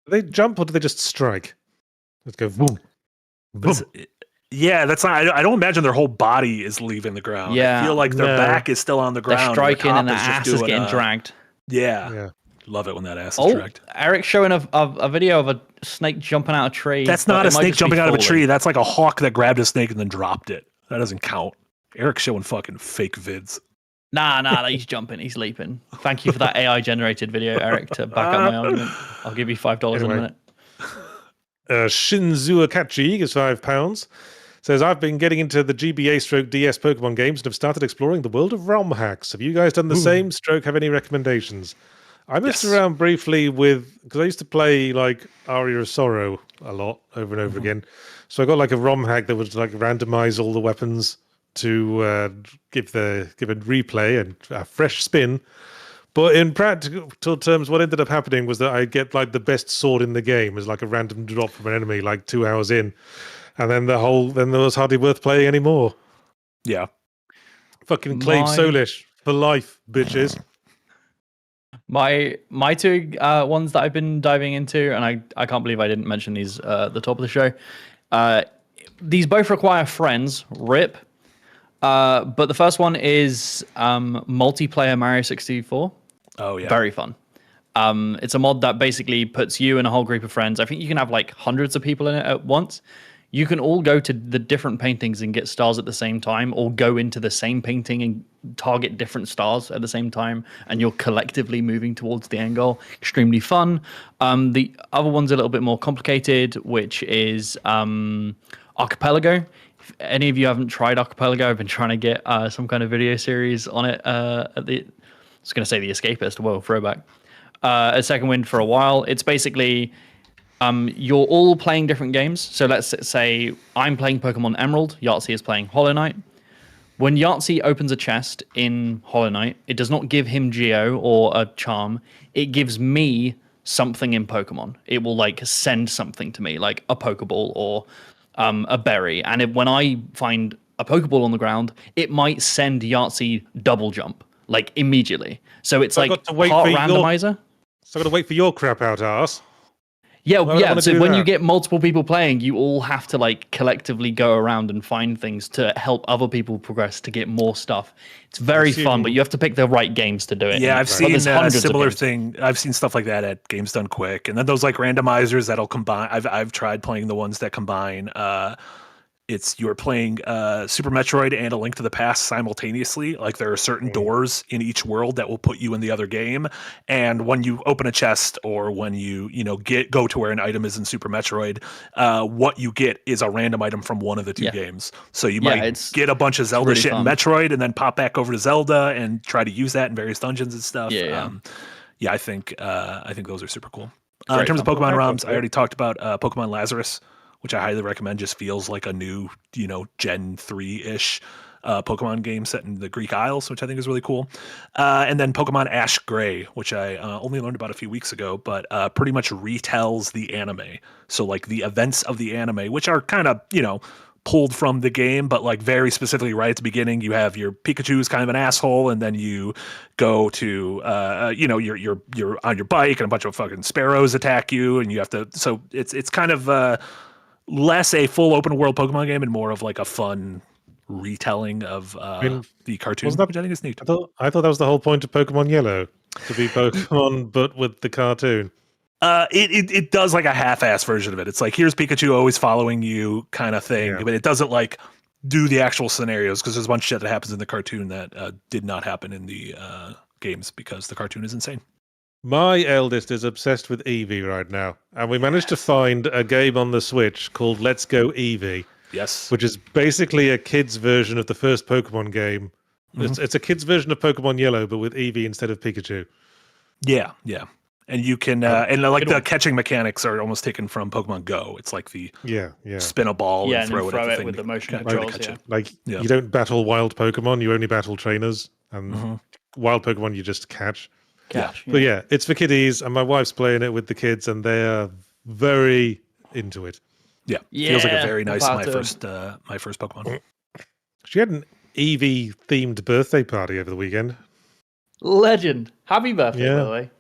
Do they jump or do they just strike? Let's go boom. But yeah, that's not. I don't imagine their whole body is leaving the ground. Yeah. I feel like their No. back is still on the ground. They're striking and their the top ass is just getting doing, dragged. Yeah. Yeah. Love it when that ass is dragged. Eric's showing a video of a snake jumping out of a tree. That's but not it a might snake just be jumping out of a falling. tree. That's like a hawk that grabbed a snake and then dropped it. That doesn't count. Eric's showing fucking fake vids. Nah, he's jumping, he's leaping. Thank you for that AI generated video, Eric, to back up my argument. I'll give you $5 in a minute. Shinzu Akachi is £5. Says, I've been getting into the GBA/DS Pokemon games and have started exploring the world of ROM hacks. Have you guys done the same? Have any recommendations? I messed around briefly with, because I used to play like Aria of Sorrow a lot over and over again. So I got like a ROM hack that would like randomize all the weapons to give a replay and a fresh spin. But in practical terms, what ended up happening was that I get like the best sword in the game as like a random drop from an enemy like 2 hours in. And then there was hardly worth playing anymore. Yeah. Fucking Clave Solish for life, bitches. My two ones that I've been diving into, and I can't believe I didn't mention these at the top of the show. These both require friends, rip. But the first one is multiplayer Mario 64. Oh, yeah. Very fun. It's a mod that basically puts you and a whole group of friends. I think you can have like hundreds of people in it at once. You can all go to the different paintings and get stars at the same time, or go into the same painting and target different stars at the same time, and you're collectively moving towards the end goal. Extremely fun. The other one's a little bit more complicated, which is Archipelago. If any of you haven't tried Archipelago, I've been trying to get some kind of video series on it I was going to say The Escapist. Whoa, throwback. A Second Wind for a while. It's basically you're all playing different games. So let's say I'm playing Pokemon Emerald, Yahtzee is playing Hollow Knight. When Yahtzee opens a chest in Hollow Knight, it does not give him Geo or a charm. It gives me something in Pokemon. It will like send something to me, like a Pokeball or a berry. And when I find a Pokeball on the ground, it might send Yahtzee double jump, like immediately. So it's like part randomizer. So I've got to wait for your crap out ass. Yeah. So when you get multiple people playing, you all have to like collectively go around and find things to help other people progress to get more stuff. It's very fun, but you have to pick the right games to do it. Yeah, I've seen a similar thing. I've seen stuff like that at Games Done Quick, and then those like randomizers that'll combine. I've tried playing the ones that combine. You're playing Super Metroid and A Link to the Past simultaneously. Like there are certain doors in each world that will put you in the other game. And when you open a chest or when you go to where an item is in Super Metroid, what you get is a random item from one of the two games. So you might get a bunch of Zelda shit in Metroid and then pop back over to Zelda and try to use that in various dungeons and stuff. I think those are super cool. In terms of Pokemon ROMs, I already talked about Pokemon Lazarus, which I highly recommend. Just feels like a new, Gen 3-ish Pokemon game set in the Greek Isles, which I think is really cool. And then Pokemon Ash Gray, which I only learned about a few weeks ago, but pretty much retells the anime. So like the events of the anime, which are kind of, pulled from the game, but like very specifically right at the beginning, you have your Pikachu's kind of an asshole, and then you go to you're on your bike and a bunch of fucking sparrows attack you, and you have to. So it's kind of less a full open world Pokemon game and more of like a fun retelling of the cartoon, which I think is neat. I thought that was the whole point of Pokemon Yellow, to be Pokemon but with the cartoon. It does like a half-ass version of it. It's like, here's Pikachu always following you kind of thing, but it doesn't like do the actual scenarios because there's a bunch of shit that happens in the cartoon that did not happen in the games because the cartoon is insane. My eldest is obsessed with Eevee right now, and we managed to find a game on the Switch called Let's Go Eevee. Yes. Which is basically a kid's version of the first Pokemon game. It's a kid's version of Pokemon Yellow, but with Eevee instead of Pikachu. Yeah. And you can, and like the catching mechanics are almost taken from Pokemon Go. It's like the spin a ball and throw it at the thing with the motion controls. You don't battle wild Pokemon, you only battle trainers. And wild Pokemon you just catch. But it's for kiddies, and my wife's playing it with the kids, and they are very into it. Yeah. Feels like a very nice my first Pokemon. She had an Eevee-themed birthday party over the weekend. Legend. Happy birthday, Yeah. by the way.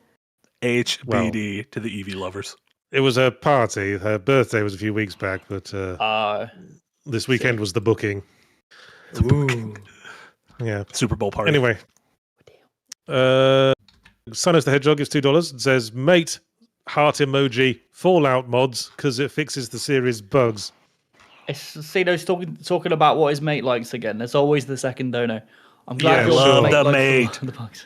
HBD to the Eevee lovers. It was a party. Her birthday was a few weeks back, but this weekend was the booking. Yeah. Super Bowl party. Anyway. Sinus the Hedgehog gives $2 and says, mate, heart emoji, Fallout mods, because it fixes the series bugs. It's Cedo's talking about what his mate likes again. There's always the second dono. I'm glad Yeah, your sure. mate The likes mate. the bugs.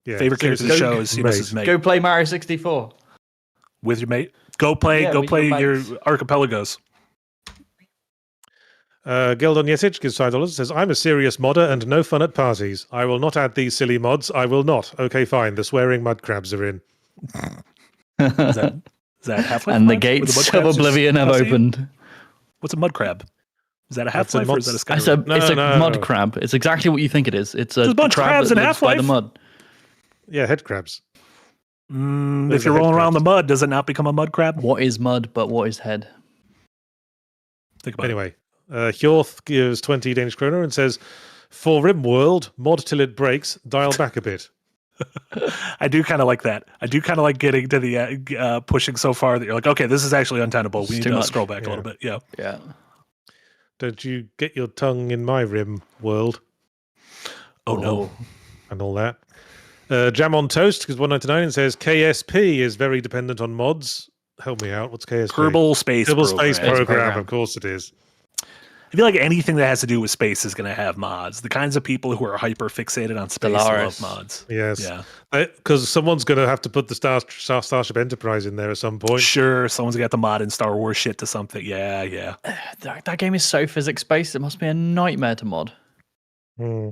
Yeah, Favorite character of the show is Seamus's mate. Go play Mario 64. With your mate. Go play Yeah, with your your mates. archipelagos. Gildon Yesich gives $5 and says, I'm a serious modder and no fun at parties. I will not add these silly mods. I will not. Okay, fine. The swearing mud crabs are in. Is that Half-Life? And the mod? Where gates mud of crabs just oblivion have cussing? opened. What's a mud crab? Is that a That's a Half-Life or mod- is that a It's Skyrim? a, it's a No. mud crab. It's exactly what you think it is. It's a There's a bunch of crab crabs that in lives by the Half-Life. mud. Yeah, head crabs. If There's you're a head rolling around the crabs. mud, does it not become a mud crab? What is mud, but what is head? Think about it. Anyway, Hjorth gives 20 Danish kroner and says, for RimWorld, mod till it breaks, dial back a bit. I do kind of like that. I do kind of like getting to the pushing so far that you're like, okay, this is actually untenable. We It's need too to much. scroll back a Yeah. little bit. Yeah. Yeah. Don't you get your tongue in my RimWorld Oh no. and all that. Jam on Toast gives 199 and says, KSP is very dependent on mods. Help me out. What's KSP? Kerbal Space Kerbal Space Program. Program. Of course it is. I feel like anything that has to do with space is going to have mods. The kinds of people who are hyper fixated on space Stellaris. love mods. Yes. Yeah. Because someone's going to have to put the Starship Enterprise in there at some point. Sure, someone's got the mod in Star Wars shit to something. Yeah. That game is so physics-based, it must be a nightmare to mod. Hmm.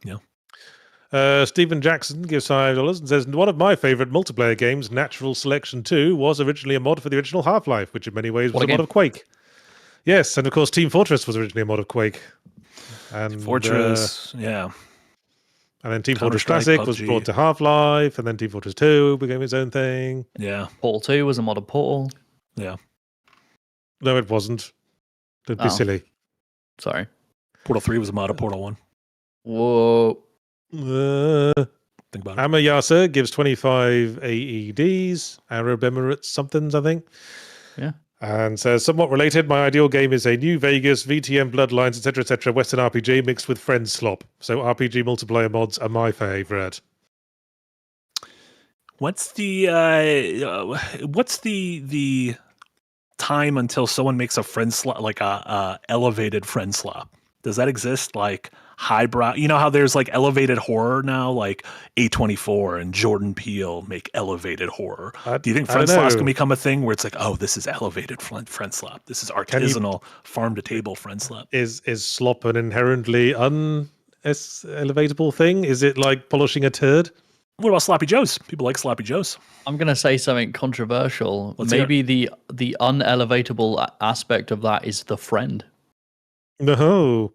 Yeah. Stephen Jackson gives $5 and says, one of my favorite multiplayer games, Natural Selection 2, was originally a mod for the original Half-Life, which in many ways was What a a mod game. of Quake. Yes, and of course Team Fortress was originally a mod of Quake. And, Fortress, yeah. and then Team Fortress Counter-Strike, Classic was PUBG. brought to Half-Life, and then Team Fortress 2 became its own thing. Yeah. Portal 2 was a mod of Portal. Yeah. No, it wasn't. Don't be Oh. silly. Sorry. Portal 3 was a mod of Portal 1. Whoa. Think about it. Amayasa gives 25 AEDs, Arab Emirates somethings, I think. Yeah. And says, somewhat related, my ideal game is a New Vegas, VTM, Bloodlines, etc., Western RPG mixed with Friends slop. So RPG multiplayer mods are my favourite. What's the time until someone makes a friend slot, like a elevated friend slop? Does that exist? Like highbrow, you know how there's like elevated horror now, like A24 and Jordan Peele make elevated horror. Do you think I don't friend slots know. can become a thing where it's like, oh, this is elevated friend slop, this is artisanal farm to table friend slop? Is slop an inherently elevatable thing? Is it like polishing a turd? What about sloppy joes? People like sloppy joes. I'm going to say something controversial. Let's hear Maybe the unelevatable aspect of that is the friend. No.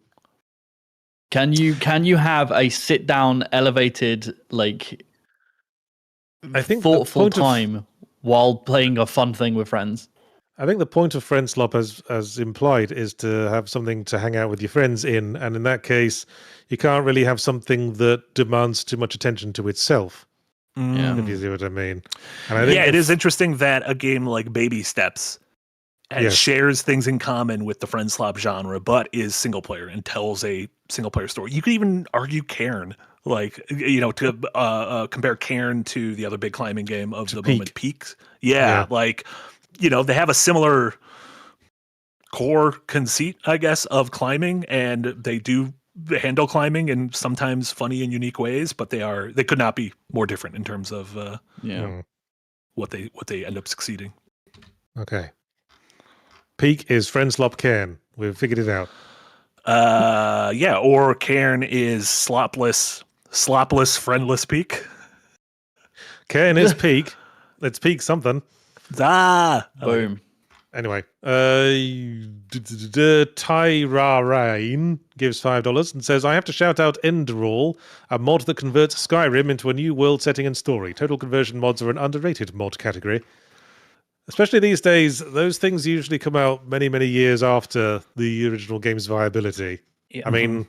Can you have a sit down elevated like I think the thoughtful point of- time while playing a fun thing with friends? I think the point of friend slop, as implied, is to have something to hang out with your friends in, and in that case, you can't really have something that demands too much attention to itself. Yeah. If you see what I mean. And I think Yeah, it if- is interesting that a game like Baby Steps Yes. shares things in common with the friend slop genre, but is single player and tells a single player story. You could even argue Cairn, like, you know, to compare Cairn to the other big climbing game of the moment, Peaks. Yeah, like, you know, they have a similar core conceit, I guess, of climbing, and they do handle climbing in sometimes funny and unique ways, but they could not be more different in terms of what they end up succeeding. Okay. Peak is friend slop Cairn. We've figured it out. Yeah, or Cairn is slopless, friendless Peak. Cairn is Peak. Let's peak something. Boom. Anyway, Tyra Rain gives $5 and says, I have to shout out Enderall, a mod that converts Skyrim into a new world setting and story. Total conversion mods are an underrated mod category. Especially these days, those things usually come out many, many years after the original game's viability. Yeah. I mean,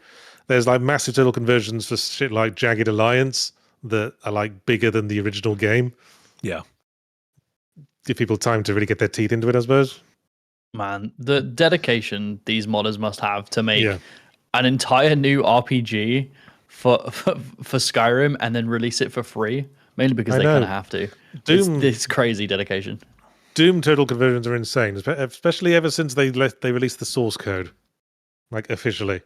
there's like massive total conversions for shit like Jagged Alliance that are like bigger than the original game. Yeah. Give people time to really get their teeth into it, I suppose. Man, the dedication these modders must have to make Yeah. an entire new RPG for Skyrim and then release it for free, mainly because I they know. kind of have to. Doom- It's crazy dedication. Doom total conversions are insane, especially ever since they released the source code, like officially.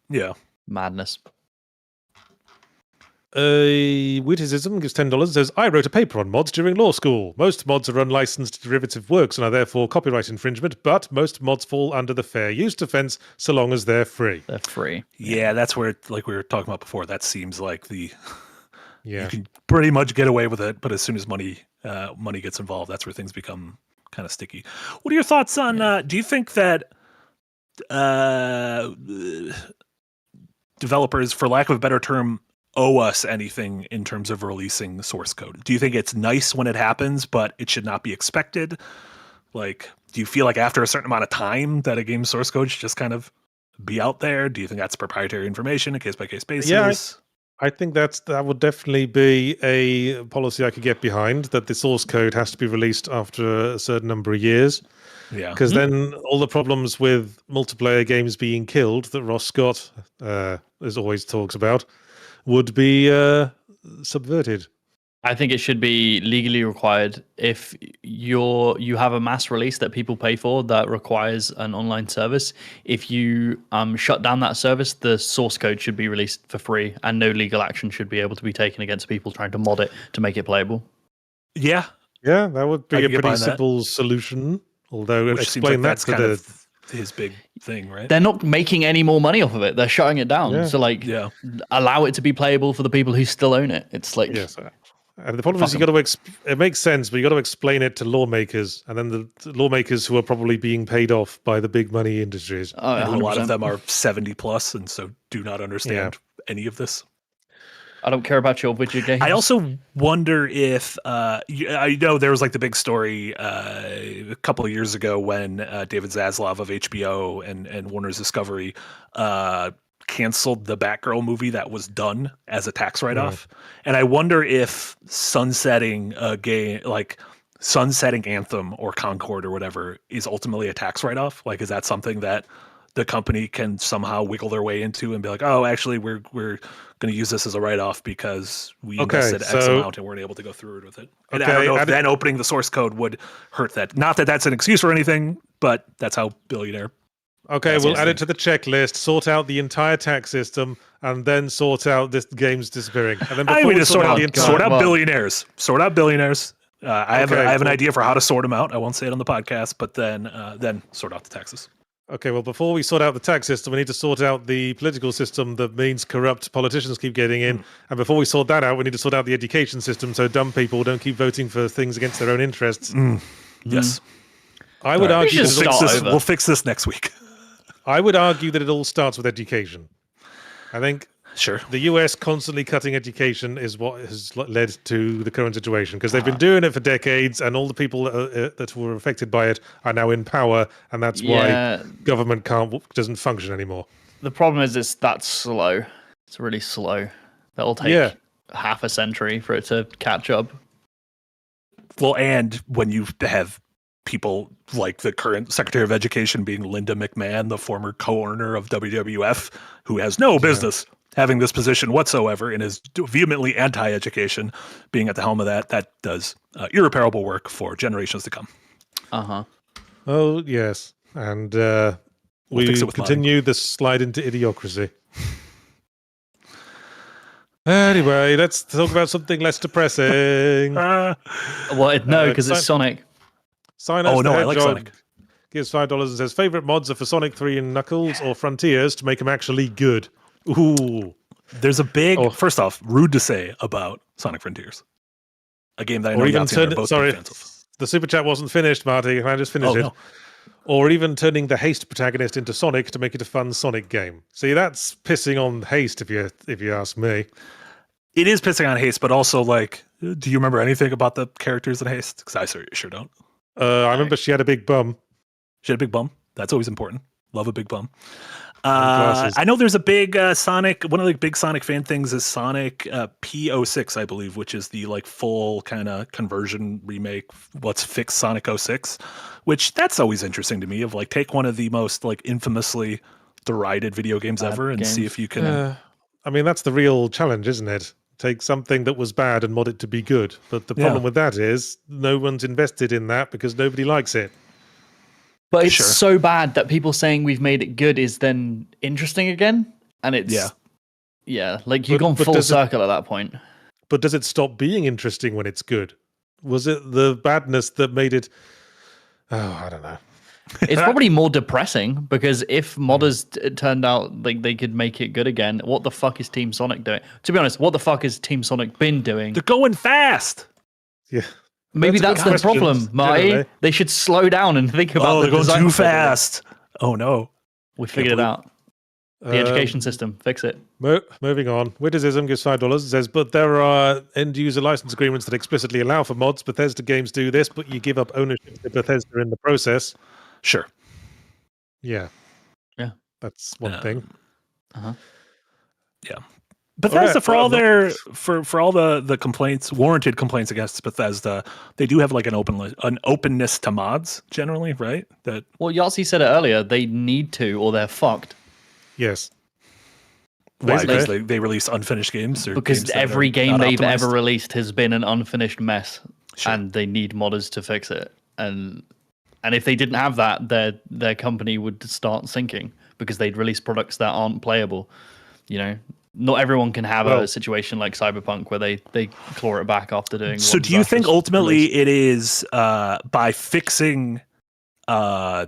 Yeah. Madness. Witticism gives $10 and says, I wrote a paper on mods during law school. Most mods are unlicensed derivative works and are therefore copyright infringement, but most mods fall under the fair use defense so long as they're free. They're free. Yeah, that's where, like we were talking about before, that seems like you Yeah. can pretty much get away with it, but as soon as money gets involved, that's where things become kind of sticky. What are your thoughts on? Do you think that developers, for lack of a better term, owe us anything in terms of releasing the source code? Do you think it's nice when it happens, but it should not be expected? Like, do you feel like after a certain amount of time that a game's source code should just kind of be out there? Do you think that's proprietary information, a case by case basis? Yeah, I think that would definitely be a policy I could get behind, that the source code has to be released after a certain number of years. Yeah. Because then all the problems with multiplayer games being killed that Ross Scott as always talks about would be subverted. I think it should be legally required if you have a mass release that people pay for that requires an online service. If you shut down that service, the source code should be released for free, and no legal action should be able to be taken against people trying to mod it to make it playable. Yeah. Yeah, that would I be a can get pretty behind that. simple solution. Although Which seems explain like that that's to kind the of his big thing, right? They're not making any more money off of it. They're shutting it down. Yeah. So like, Yeah. allow it to be playable for the people who still own it. It's like, yes. And the problem is you got to it makes sense, but you got to explain it to lawmakers, and then the lawmakers who are probably being paid off by the big money industries. oh, And a lot 100%. of them are 70 plus, and so do not understand any of this. I don't care about your video games. I also wonder if I know there was like the big story a couple of years ago when David Zaslav of HBO and Warner's Discovery canceled the Batgirl movie that was done as a tax write-off. And I wonder if sunsetting a game like sunsetting Anthem or Concord or whatever is ultimately a tax write-off. Like, is that something that the company can somehow wiggle their way into and be like, oh, actually, we're going to use this as a write-off because we invested X amount and weren't able to go through with it. And I don't know if then opening the source code would hurt that. Not that that's an excuse or anything, but that's how billionaire. Okay, we'll add it to the checklist, sort out the entire tax system, and then sort out this game's disappearing. And then I mean, we sort out Well- billionaires. Sort out billionaires. I have an cool. idea for how to sort them out. I won't say it on the podcast, but then sort out the taxes. Okay, well, before we sort out the tax system, we need to sort out the political system that means corrupt politicians keep getting in. And before we sort that out, we need to sort out the education system so dumb people don't keep voting for things against their own interests. Yes. I would argue should that start over. We'll fix this next week. I would argue that it all starts with education. I think Sure. the US constantly cutting education is what has led to the current situation, because they've been doing it for decades, and all the people that were affected by it are now in power, and that's Yeah. why government doesn't function anymore. The problem is that's slow. It's really slow. That'll take half a century for it to catch up. Well, and when you have people like the current Secretary of Education being Linda McMahon, the former co-owner of WWF, who has no business having this position whatsoever and is vehemently anti-education, being at the helm of that does irreparable work for generations to come. Uh-huh. Oh, yes. And we fix it with continue the slide into idiocracy. Anyway, let's talk about something less depressing. Well, because it's Sonic. Sinus Oh, no, the I like Hedgehog Sonic. gives $5 and says, favorite mods are for Sonic 3 and Knuckles or Frontiers to make them actually good. Ooh. There's a big, first off, rude to say about Sonic Frontiers, a game that I know Yahtzee and I are both big fans of. The super chat wasn't finished, Marty. Can I just finish it? No. Or even turning the Haste protagonist into Sonic to make it a fun Sonic game. See, that's pissing on Haste, if you ask me. It is pissing on Haste, but also, like, do you remember anything about the characters in Haste? Because I sure don't. I remember she had a big bum. She had a big bum. That's always important. Love a big bum. glasses. I know there's a big Sonic. One of the big Sonic fan things is Sonic P06, I believe, which is the like full kind of conversion remake. Let's fix Sonic 06, which that's always interesting to me. Of like take one of the most like infamously derided video games ever and see if you can. I mean, that's the real challenge, isn't it? Take something that was bad and mod it to be good. But the problem with that is no one's invested in that because nobody likes it. But it's so bad that people saying we've made it good is then interesting again, and it's like you've gone full circle at that point. But does it stop being interesting when it's good? Was it the badness that made it? Oh, I don't know. It's probably more depressing because if modders turned out like they could make it good again, what the fuck is Team Sonic doing? To be honest, what the fuck has Team Sonic been doing? They're going fast. Yeah. Maybe that's the problem, Marty. They should slow down and think about. They're going too fast. Oh no, we figured it out. The education system, fix it. Moving on. Witticism gives $5. It says, but there are end-user license agreements that explicitly allow for mods. Bethesda games do this, but you give up ownership to Bethesda in the process. Sure. Yeah. That's one thing. Yeah. Bethesda, for all their for all the complaints, warranted complaints against Bethesda, they do have like an openness to mods generally, right? That Yahtzee said it earlier. They need to, or they're fucked. Yes. Why? Because they release unfinished games, or because games every game they've optimized? ever released has been an unfinished mess, and they need modders to fix it. And if they didn't have that, their company would start sinking because they'd release products that aren't playable. You know. Not everyone can have a situation like Cyberpunk where they claw it back after doing. So, do you think ultimately it is by fixing, I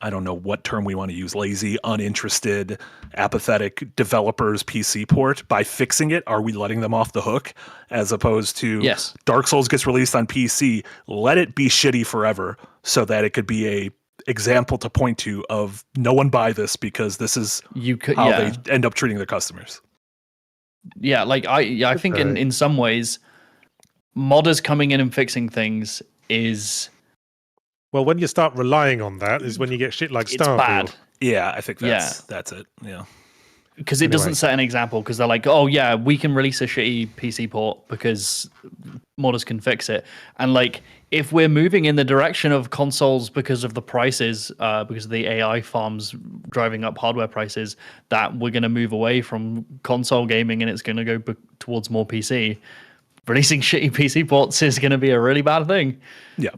don't know what term we want to use, lazy, uninterested, apathetic developers' PC port? By fixing it, are we letting them off the hook as opposed to Dark Souls gets released on PC, let it be shitty forever so that it could be a example to point to of no one buy this because this is how they end up treating their customers. Yeah, like I think in some ways, modders coming in and fixing things is when you start relying on that is when you get shit like Starfield. Bad. Yeah, I think that's it. Yeah. Because it doesn't set an example because they're like, oh yeah, we can release a shitty PC port because modders can fix it. And like, if we're moving in the direction of consoles because of the prices, because of the AI farms driving up hardware prices, that we're going to move away from console gaming and it's going to go towards more PC. Releasing shitty PC ports is going to be a really bad thing. Yeah.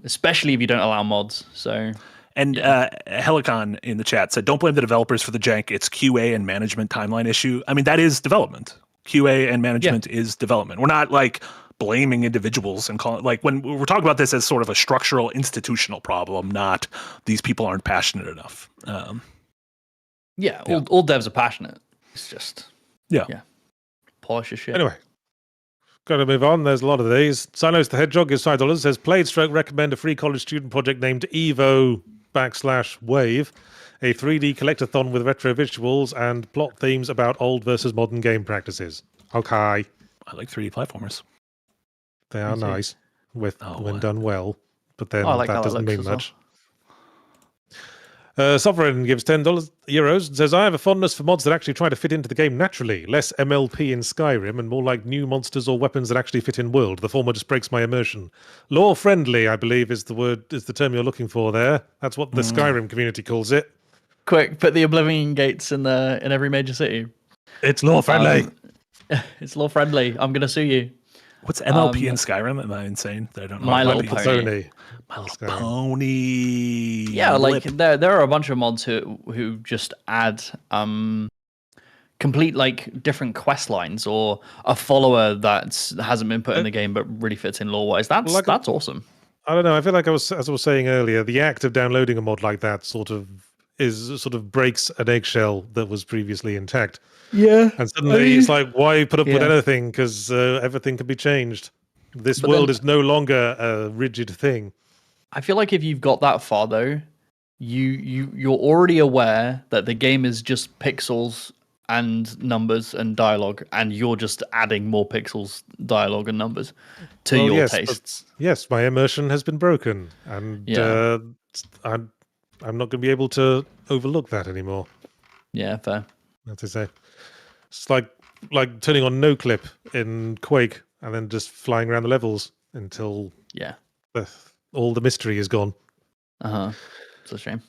Especially if you don't allow mods. So. And Helicon in the chat said, don't blame the developers for the jank. It's QA and management timeline issue. I mean, that is development. QA and management is development. We're not like blaming individuals and calling like when we're talking about this as sort of a structural institutional problem, not these people aren't passionate enough. All devs are passionate. It's just polish your shit. Anyway. Got to move on. There's a lot of these. Silos the Hedgehog gives $5. Says played / recommend a free college student project named Evo/Wave, a 3D collectathon with retro visuals and plot themes about old versus modern game practices. Okay. I like 3D platformers. They are nice when done well, but then like that doesn't mean as much. Sovereign gives €10 and says, I have a fondness for mods that actually try to fit into the game naturally. Less MLP in Skyrim and more like new monsters or weapons that actually fit in world. The former just breaks my immersion. Lore friendly, I believe, is the term you're looking for there. That's what the Skyrim community calls it. Quick, put the Oblivion gates in every major city. It's lore friendly. It's lore friendly. I'm gonna sue you. What's MLP in Skyrim? Am I insane? I don't know. My Little Pony. My Little Pony. Yeah, like there are a bunch of mods who just add complete like different quest lines or a follower that hasn't been put in the game but really fits in lore wise. That's awesome. I don't know. I feel like as I was saying earlier, the act of downloading a mod like that sort of breaks an eggshell that was previously intact. Yeah. And suddenly it's like, why put up with anything? Because everything can be changed. This world is no longer a rigid thing. I feel like if you've got that far though, you're already aware that the game is just pixels and numbers and dialogue, and you're just adding more pixels, dialogue, and numbers to your tastes. Yes, my immersion has been broken, and I'm not going to be able to overlook that anymore. Yeah, fair. That's to say, it's like turning on no clip in Quake and then just flying around the levels until Yeah. all the mystery is gone. It's a shame.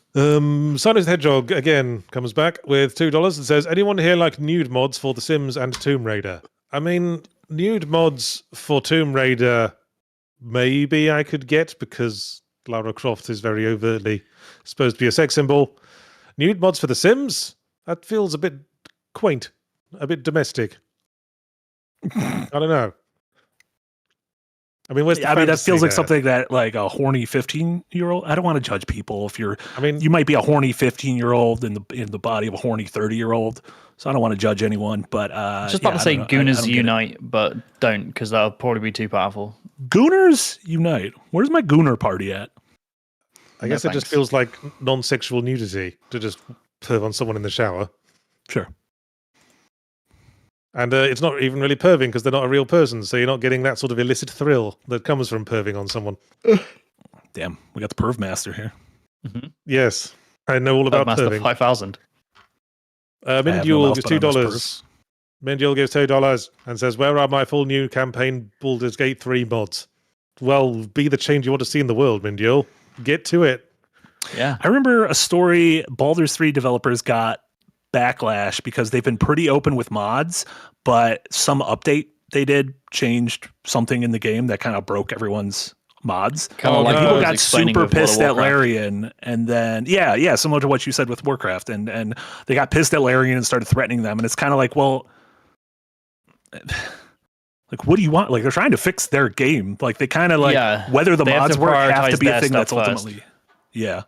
Sonic the Hedgehog again comes back with $2 and says, anyone here like nude mods for The Sims and Tomb Raider? I mean, nude mods for Tomb Raider, maybe I could get because Lara Croft is very overtly supposed to be a sex symbol. Nude mods for The Sims? That feels a bit quaint, a bit domestic. I don't know. I mean, where's the that fantasy feels like there? something that like a horny 15-year-old. I don't want to judge people if you're. I mean, you might be a horny 15-year-old in the body of a horny 30-year-old. So I don't want to judge anyone. But Just about to say Gooners get it. Unite, but don't, because that'll probably be too powerful. Gooners Unite. Where's my Gooner party at? I guess it just thanks. feels like non-sexual nudity to just perv on someone in the shower. Sure. And it's not even really perving because they're not a real person, so you're not getting that sort of illicit thrill that comes from perving on someone. Damn, we got the perv master here. Yes, I know all about Master perving. 5000. Mindule gives mouse button on this $2. purse. Mindule gives $2 and says, where are my full new campaign Baldur's Gate 3 mods? Well, be the change you want to see in the world, Mindule. Get to it. Yeah. I remember a story. Baldur's 3 developers got backlash because they've been pretty open with mods, but some update they did changed something in the game that kind of broke everyone's mods. Kinda like People I was got explaining super with World of pissed at Warcraft. Larian, and then yeah, similar to what you said with Warcraft, and they got pissed at Larian and started threatening them, and it's kind of like, well, like, what do you want? Like, they're trying to fix their game. Like, they kind of like whether the They have mods to work have to prioritize be a their thing that's stuff first. ultimately, yeah.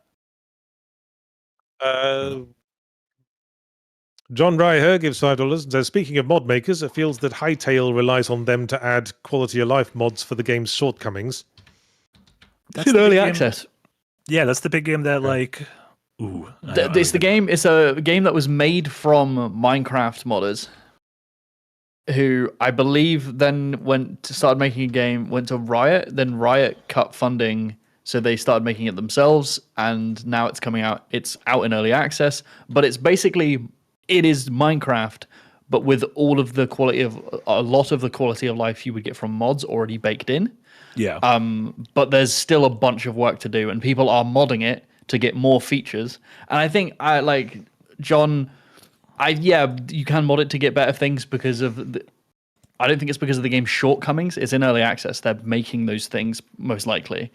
John Ryher gives $5 and says, speaking of mod makers, it feels that Hytale relies on them to add quality of life mods for the game's shortcomings. That's in the early big game- access. Yeah, that's the big game that like. Ooh, It's a game that was made from Minecraft modders, who I believe then started making a game, went to Riot, then Riot cut funding, so they started making it themselves, and now it's coming out. It's out in early access, but it is Minecraft, but with all of the quality of a lot of the quality of life you would get from mods already baked in. Yeah. But there's still a bunch of work to do, and people are modding it to get more features. And I think John, you can mod it to get better things because of I don't think it's because of the game's shortcomings. It's in early access. They're making those things most likely.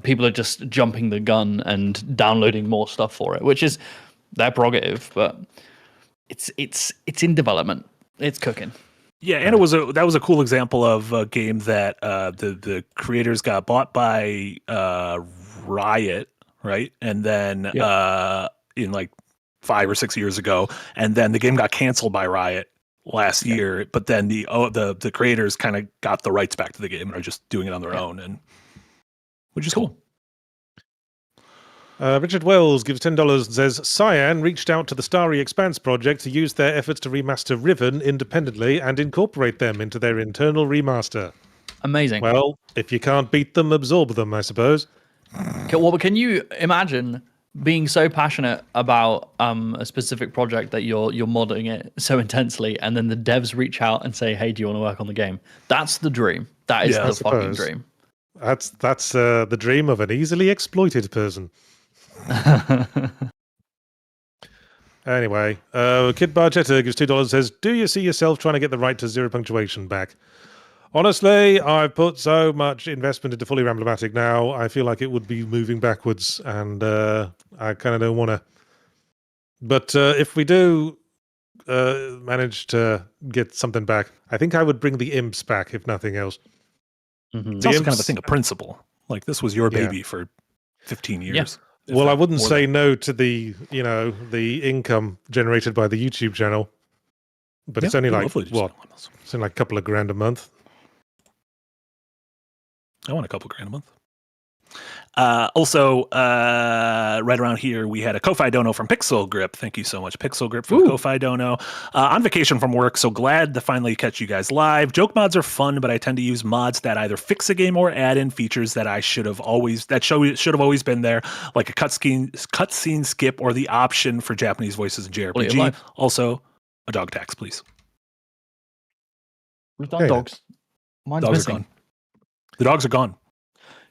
People are just jumping the gun and downloading more stuff for it, which is their prerogative, but it's in development. It's cooking. Yeah, and that was a cool example of a game that the creators got bought by Riot, right? And then in like 5 or 6 years ago, and then the game got canceled by Riot last year. But then the creators kind of got the rights back to the game and are just doing it on their own, and which is cool. Richard Wells gives $10 and says, Cyan reached out to the Starry Expanse project to use their efforts to remaster Riven independently and incorporate them into their internal remaster. Amazing. Well, if you can't beat them, absorb them, I suppose. Can you imagine being so passionate about a specific project that you're modding it so intensely, and then the devs reach out and say, "Hey, do you want to work on the game?" That's the dream. That is the fucking dream. That's the dream of an easily exploited person. Anyway, Kid Barchetta gives $2 and says, do you see yourself trying to get the right to 0 punctuation back? Honestly, I've put so much investment into Fully Ramblomatic now, I feel like it would be moving backwards, and I kind of don't want to. But if we do manage to get something back, I think I would bring the imps back, if nothing else. It's also kind of a thing of principle. Like, this was your baby for 15 years. Yeah. Well, I wouldn't say no to the income generated by the YouTube channel, but it's only like It's only like a couple of grand a month. I want a couple grand a month. Also, right around here, we had a Ko-Fi dono from Pixel Grip. Thank you so much, Pixel Grip, for the Ko-Fi dono. On vacation from work, so glad to finally catch you guys live. Joke mods are fun, but I tend to use mods that either fix a game or add in features that should have always been there, like a cutscene skip or the option for Japanese voices in JRPG. Also, a dog tax, please. We've done dogs. Mine's Dogs missing. are gone. The dogs are gone.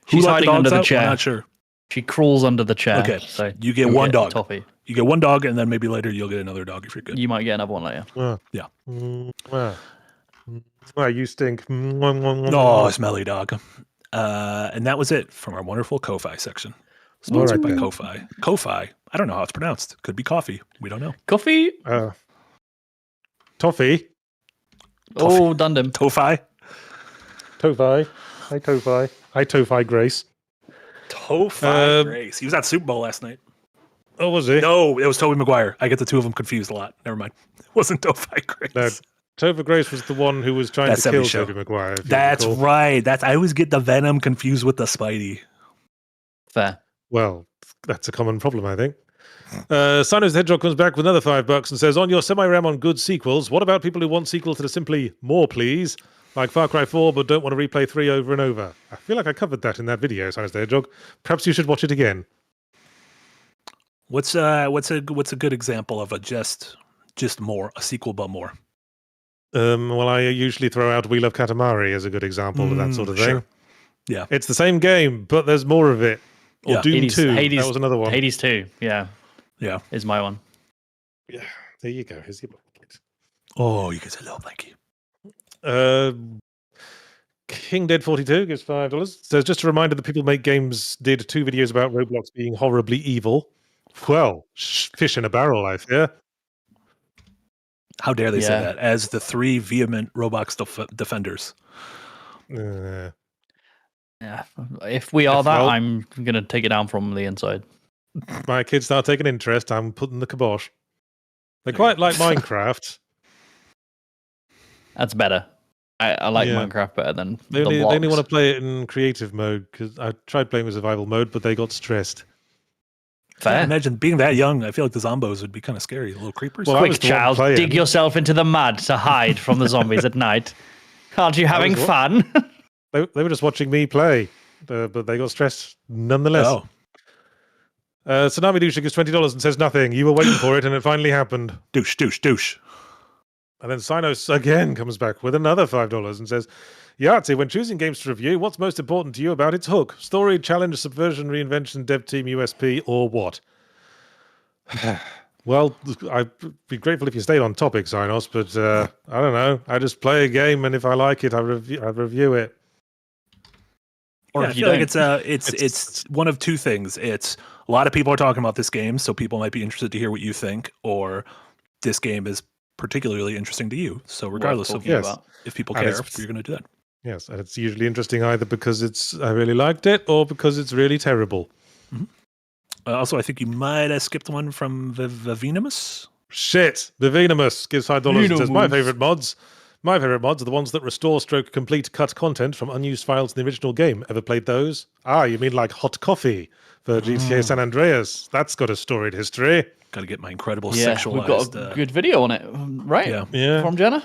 She's Who let hiding under the out? chair. I'm not sure. She crawls under the chair. Okay, so you get you'll one a dog. Toffee. You get one dog, and then maybe later you'll get another dog if you're good. You might get another one later. Yeah. You stink. Oh, smelly dog. And that was it from our wonderful Ko-Fi section. Sponsored by Ko-Fi. Ko-Fi. I don't know how it's pronounced. Could be coffee. We don't know. Coffee. Toffee. Oh, Dundum. Tofi. Tofi. Hi, Tofi. Hi, Tofi Grace. Tofi Grace. He was at Super Bowl last night. Oh, was he? No, it was Tobey Maguire. I get the two of them confused a lot. Never mind. It wasn't Tofi Grace. No, Topher Grace was the one who was trying to kill Tobey Maguire. That's right. I always get the Venom confused with the Spidey. Fair. Well, that's a common problem, I think. Sinos the Hedgehog comes back with another $5 and says, on your semi-ram on good sequels, what about people who want sequels that are simply more, please? Like Far Cry 4, but don't want to replay 3 over and over. I feel like I covered that in that video, Sinos the Hedgehog. Perhaps you should watch it again. What's a good example of a just more, a sequel but more? Well, I usually throw out We Love Katamari as a good example of that sort of thing. Sure. Yeah. It's the same game, but there's more of it. Or Yeah. Doom Hades, 2, Hades, that was another one. Hades 2, yeah, Yeah. is my one. Yeah, there you go. Here's your bucket. Oh, you get a little thank you. King Dead 42 gives $5. Says, just a reminder that People Make Games did 2 videos about Roblox being horribly evil. Well, fish in a barrel, I fear. How dare they say that as the 3 vehement Roblox defenders? Uh, Yeah, if we are that, I'm going to take it down from the inside. My kids start taking interest, I'm putting the kibosh. They quite like Minecraft. That's better. I like Minecraft better than They the only want to blocks. play it in creative mode, because I tried playing with survival mode, but they got stressed. Fair. Imagine being that young. I feel like the zombos would be kind of scary. The little creepers. Well, I was Quick, the one child, playing. dig yourself into the mud to hide from the zombies at night. Aren't you having was fun? They were just watching me play, but they got stressed nonetheless. Oh, Tsunami Douche gives $20 and says nothing. You were waiting for it, and it finally happened. douche. And then Sinos again comes back with another $5 and says, Yahtzee, when choosing games to review, what's most important to you about its hook? Story, challenge, subversion, reinvention, dev team, USP, or what? Well, I'd be grateful if you stayed on topic, Sinos, but I don't know. I just play a game, and if I like it, I review it. Or yeah, I if you feel like don't. it's one of two things. It's a lot of people are talking about this game, so people might be interested to hear what you think, or this game is particularly interesting to you. So regardless of Yes. if people And care, it's- you're going to do that. Yes, and it's usually interesting either because I really liked it or because it's really terrible. Also, I think you might have skipped one from Vivinimus. Shit! The Venomous gives $5 and says, My Venomous. favorite mods are the ones that restore stroke complete cut content from unused files in the original game. Ever played those? Ah, you mean like Hot Coffee for GTA San Andreas. That's got a storied history. Got to get my incredible Yeah, sexualized. we've got a good video on it, right? Yeah. Yeah. From Jenna?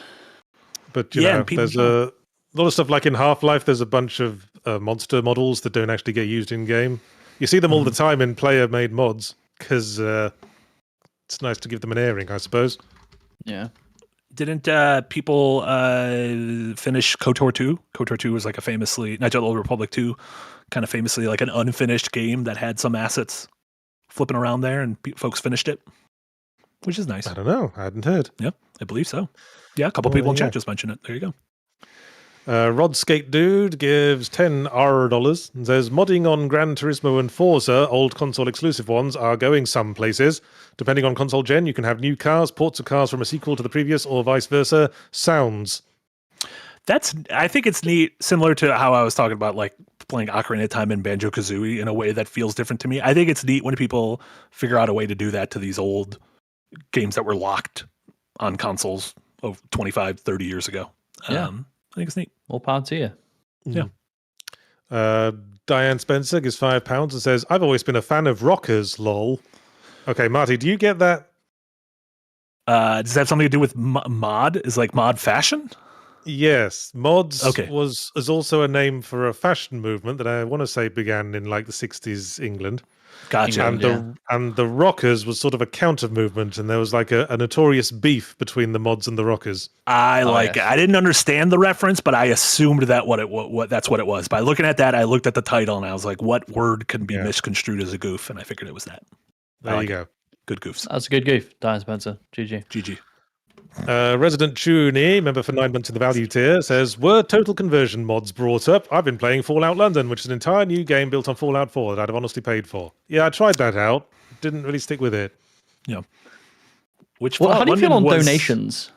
But you Yeah, know, and people there's a lot of stuff like in Half-Life, there's a bunch of monster models that don't actually get used in game. You see them all the time in player-made mods because it's nice to give them an airing, I suppose. Yeah. Didn't people finish KOTOR 2? KOTOR 2 was like a famously, Knights of the Old Republic 2, kind of famously like an unfinished game that had some assets flipping around there, and folks finished it, which is nice. I don't know. I hadn't heard. Yep, I believe so. Yeah, a couple Well, people in yeah. chat just mentioned it. There you go. Rod Skate Dude gives $10 and says, modding on Gran Turismo and Forza, old console exclusive ones, are going some places. Depending on console gen, you can have new cars, ports of cars from a sequel to the previous, or vice versa. Sounds. I think it's neat, similar to how I was talking about like playing Ocarina of Time and Banjo-Kazooie in a way that feels different to me. I think it's neat when people figure out a way to do that to these old games that were locked on consoles of 25, 30 years ago. Yeah. I think it's neat. More power to you. Yeah. Diane Spencer gives £5 and says, I've always been a fan of rockers, lol. Okay, Marty, do you get that? Does that have something to do with mod? Is like mod fashion? Yes. Mods Okay. is also a name for a fashion movement that I want to say began in like the 60s England. Gotcha. And the rockers was sort of a counter movement, and there was like a notorious beef between the mods and the rockers. I didn't understand the reference, but I assumed that that's what it was. By looking at that, I looked at the title and I was like, what word can be misconstrued as a goof? And I figured it was that. There you go. Good goofs. That's a good goof. Diane Spencer. GG. GG. Resident Chuni, member for 9 months in the value tier, says, were total conversion mods brought up? I've been playing Fallout London, which is an entire new game built on Fallout 4 that I'd have honestly paid for. Yeah, I tried that out. Didn't really stick with it. Yeah. How do you feel on donations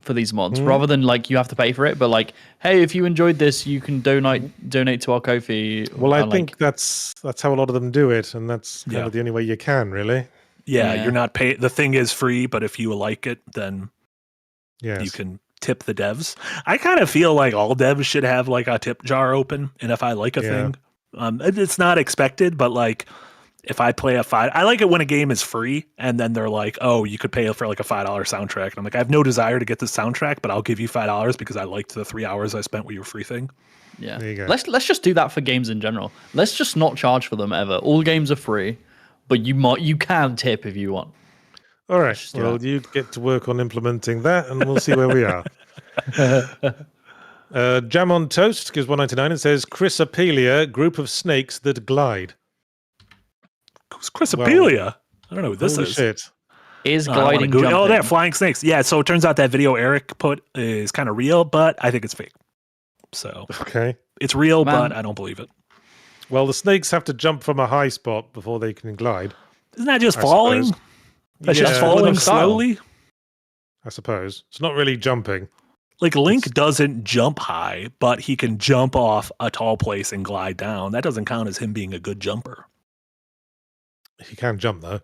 for these mods? Rather than like you have to pay for it, but like, hey, if you enjoyed this, you can donate to our Ko-fi. Well, I think that's how a lot of them do it, and that's kind of the only way you can, really. Yeah, you're not paying. The thing is free, but if you like it, then you can tip the devs. I kind of feel like all devs should have like a tip jar open, and if I like a thing, it's not expected, but like if I play I like it when a game is free, and then they're like, oh, you could pay for like a $5 soundtrack, and I'm like, I have no desire to get this soundtrack, but I'll give you $5 because I liked the 3 hours I spent with your free thing. Yeah, there you go. Let's just do that for games in general. Let's just not charge for them ever. All games are free. But you can tip if you want. All right. Well, you get to work on implementing that, and we'll see where we are. Jam on Toast gives $1.99 and says, Chrysopelia, group of snakes that glide. Who's Chrysopelia? I don't know who this Holy is. shit. Is gliding jumping. Oh, they're flying snakes. Yeah, so it turns out that video Eric put is kind of real, but I think it's fake. So okay, it's real, but I don't believe it. Well, the snakes have to jump from a high spot before they can glide. Isn't that just falling? Suppose. That's just falling slowly? I suppose. It's not really jumping. Like Link doesn't jump high, but he can jump off a tall place and glide down. That doesn't count as him being a good jumper. He can jump, though.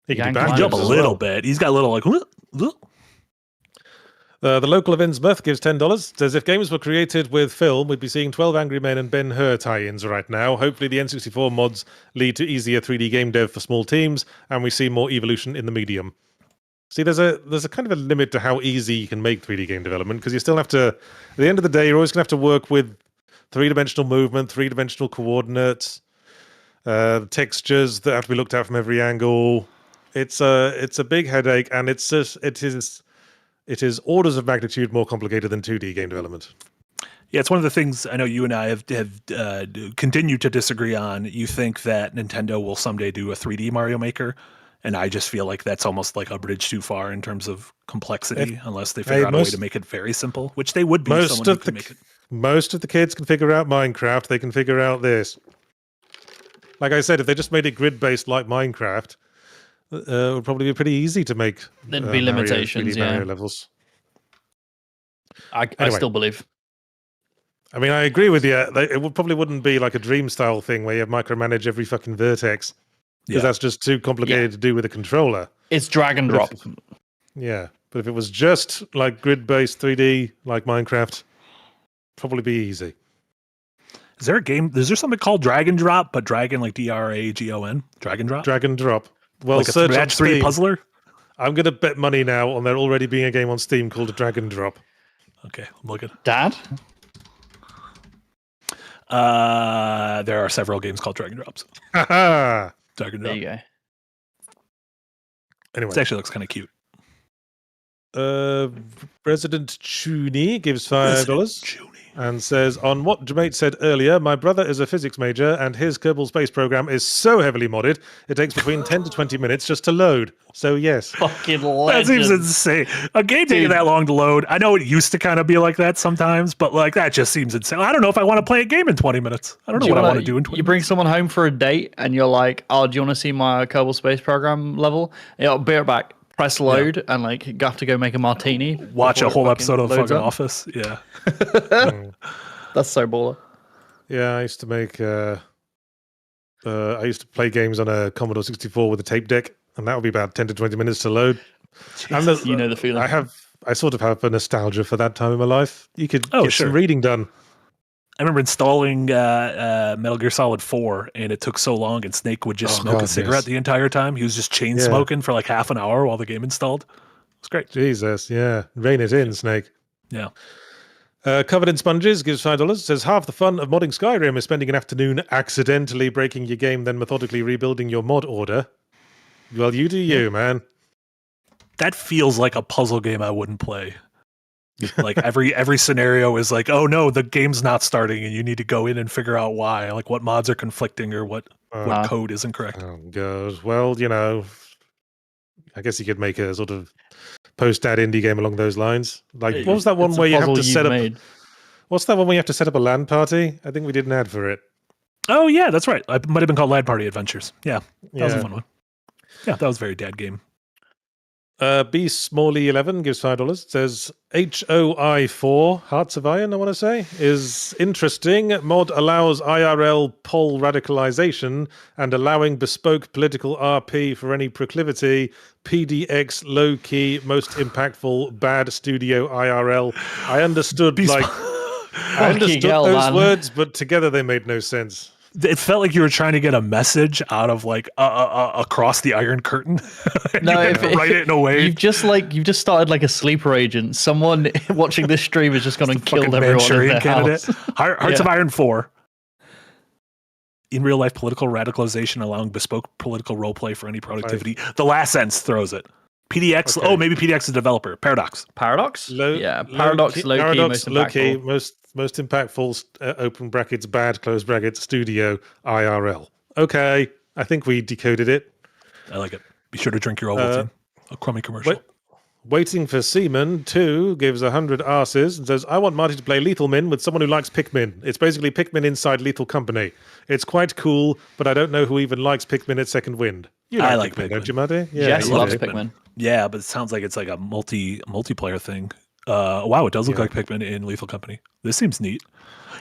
He can jump a little bit. He's got a little like... The local of Innsmouth gives $10. Says, if games were created with film, we'd be seeing 12 Angry Men and Ben-Hur tie-ins right now. Hopefully the N64 mods lead to easier 3D game dev for small teams, and we see more evolution in the medium. See, there's a kind of a limit to how easy you can make 3D game development, because you still have to, at the end of the day, you're always going to have to work with three-dimensional movement, three-dimensional coordinates, textures that have to be looked at from every angle. It's a big headache, and it is orders of magnitude more complicated than 2D game development. Yeah, it's one of the things I know you and I have continued to disagree on. You think that Nintendo will someday do a 3D Mario Maker, and I just feel like that's almost like a bridge too far in terms of complexity, unless they figure out a way to make it very simple, which they would be. Most of the kids can figure out Minecraft. They can figure out this. Like I said, if they just made it grid-based like Minecraft, it would probably be pretty easy to make. There'd be limitations, Mario levels. I still believe. I mean, I agree with you. It probably wouldn't be like a Dream-style thing where you micromanage every fucking vertex, because that's just too complicated to do with a controller. It's drag and drop. But if it was just like grid-based 3D like Minecraft, probably be easy. Is there a game? Is there something called Drag and Drop, but Dragon like DRAGON? Drag and Drop. Drag and Drop. Well, like a match 3 puzzler. I'm going to bet money now on there already being a game on Steam called Drag and Drop. Okay, I'm looking. Dad? There are several games called Drag and Drops. Haha. Drag and Drop. There you go. Anyway, it actually looks kind of cute. Resident Chuni gives $5 and says, on what Jermaine said earlier, my brother is a physics major and his Kerbal Space Program is so heavily modded, it takes between 10 to 20 minutes just to load. So yes. Fucking legend. That seems insane. A game taking that long to load. I know it used to kind of be like that sometimes, but like that just seems insane. I don't know if I want to play a game in 20 minutes. I don't know what I want to do in 20 minutes. You bring someone home for a date and you're like, oh, do you want to see my Kerbal Space Program level? Yeah, I'll be right back. Press load and like you have to go make a martini. Watch a whole episode of fucking Office. Yeah. That's so baller. Yeah, I used to make I used to play games on a Commodore 64 with a tape deck, and that would be about 10 to 20 minutes to load. Jesus, you know the feeling. I sort of have a nostalgia for that time in my life. You could get some reading done. I remember installing Metal Gear Solid 4, and it took so long, and Snake would just smoke a cigarette the entire time. He was just chain smoking for like half an hour while the game installed. It was great. Jesus, yeah. Rein it in, Snake. Yeah. Covered in Sponges gives $5. Says half the fun of modding Skyrim is spending an afternoon accidentally breaking your game, then methodically rebuilding your mod order. Well, you do you, man. That feels like a puzzle game I wouldn't play. Like every scenario is like, oh no, the game's not starting, and you need to go in and figure out why, like what mods are conflicting or what code isn't correct. Oh god. Well, I guess you could make a sort of post-ad indie game along those lines. Like, what was that one where you have to set up? What's that one where you have to set up a LAN party? I think we did an ad for it. Oh yeah, that's right. It might have been called LAN Party Adventures. Yeah, that was a fun one. Yeah, that was a very dad game. B Smalley 11 gives $5. It says HOI4 Hearts of Iron. I want to say is interesting. Mod allows IRL poll radicalization and allowing bespoke political RP for any proclivity. PDX low key most impactful bad studio IRL. I understood those words, but together they made no sense. It felt like you were trying to get a message out of like across the Iron Curtain. No, write it in a way. You've just started like a sleeper agent. Someone watching this stream has just gone and killed everyone in their house. Hearts of Iron 4. In real life political radicalization, allowing bespoke political roleplay for any productivity. The last sentence throws it. PDX. Okay. Oh, maybe PDX is a developer. Paradox. Paradox. Paradox. Low key. Most impactful, open brackets, bad, close brackets, studio, IRL. Okay, I think we decoded it. I like it. Be sure to drink your Ovaltine. A crummy commercial. Waiting for Seaman 2 gives 100 arses and says, I want Marty to play Lethal Min with someone who likes Pikmin. It's basically Pikmin inside Lethal Company. It's quite cool, but I don't know who even likes Pikmin at Second Wind. I like Pikmin, don't you, Marty? Yeah, Jess loves Pikmin. Yeah, but it sounds like it's like a multiplayer thing. Wow, it does look like Pikmin in Lethal Company. This seems neat.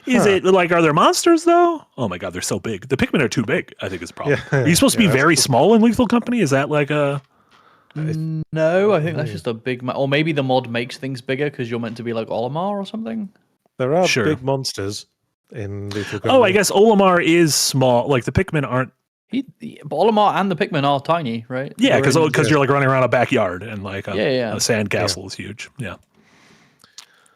Is it like, are there monsters though? Oh my god, they're so big. The Pikmin are too big, I think is a problem. Are you supposed to be very small in Lethal Company? Is that like a... No, I think that's just a big... or maybe the mod makes things bigger because you're meant to be like Olimar or something? There are big monsters in Lethal Company. Oh, I guess Olimar is small. Like the Pikmin aren't... Olimar and the Pikmin are tiny, right? Yeah, because you're like running around a backyard and like a sand castle is huge. Yeah.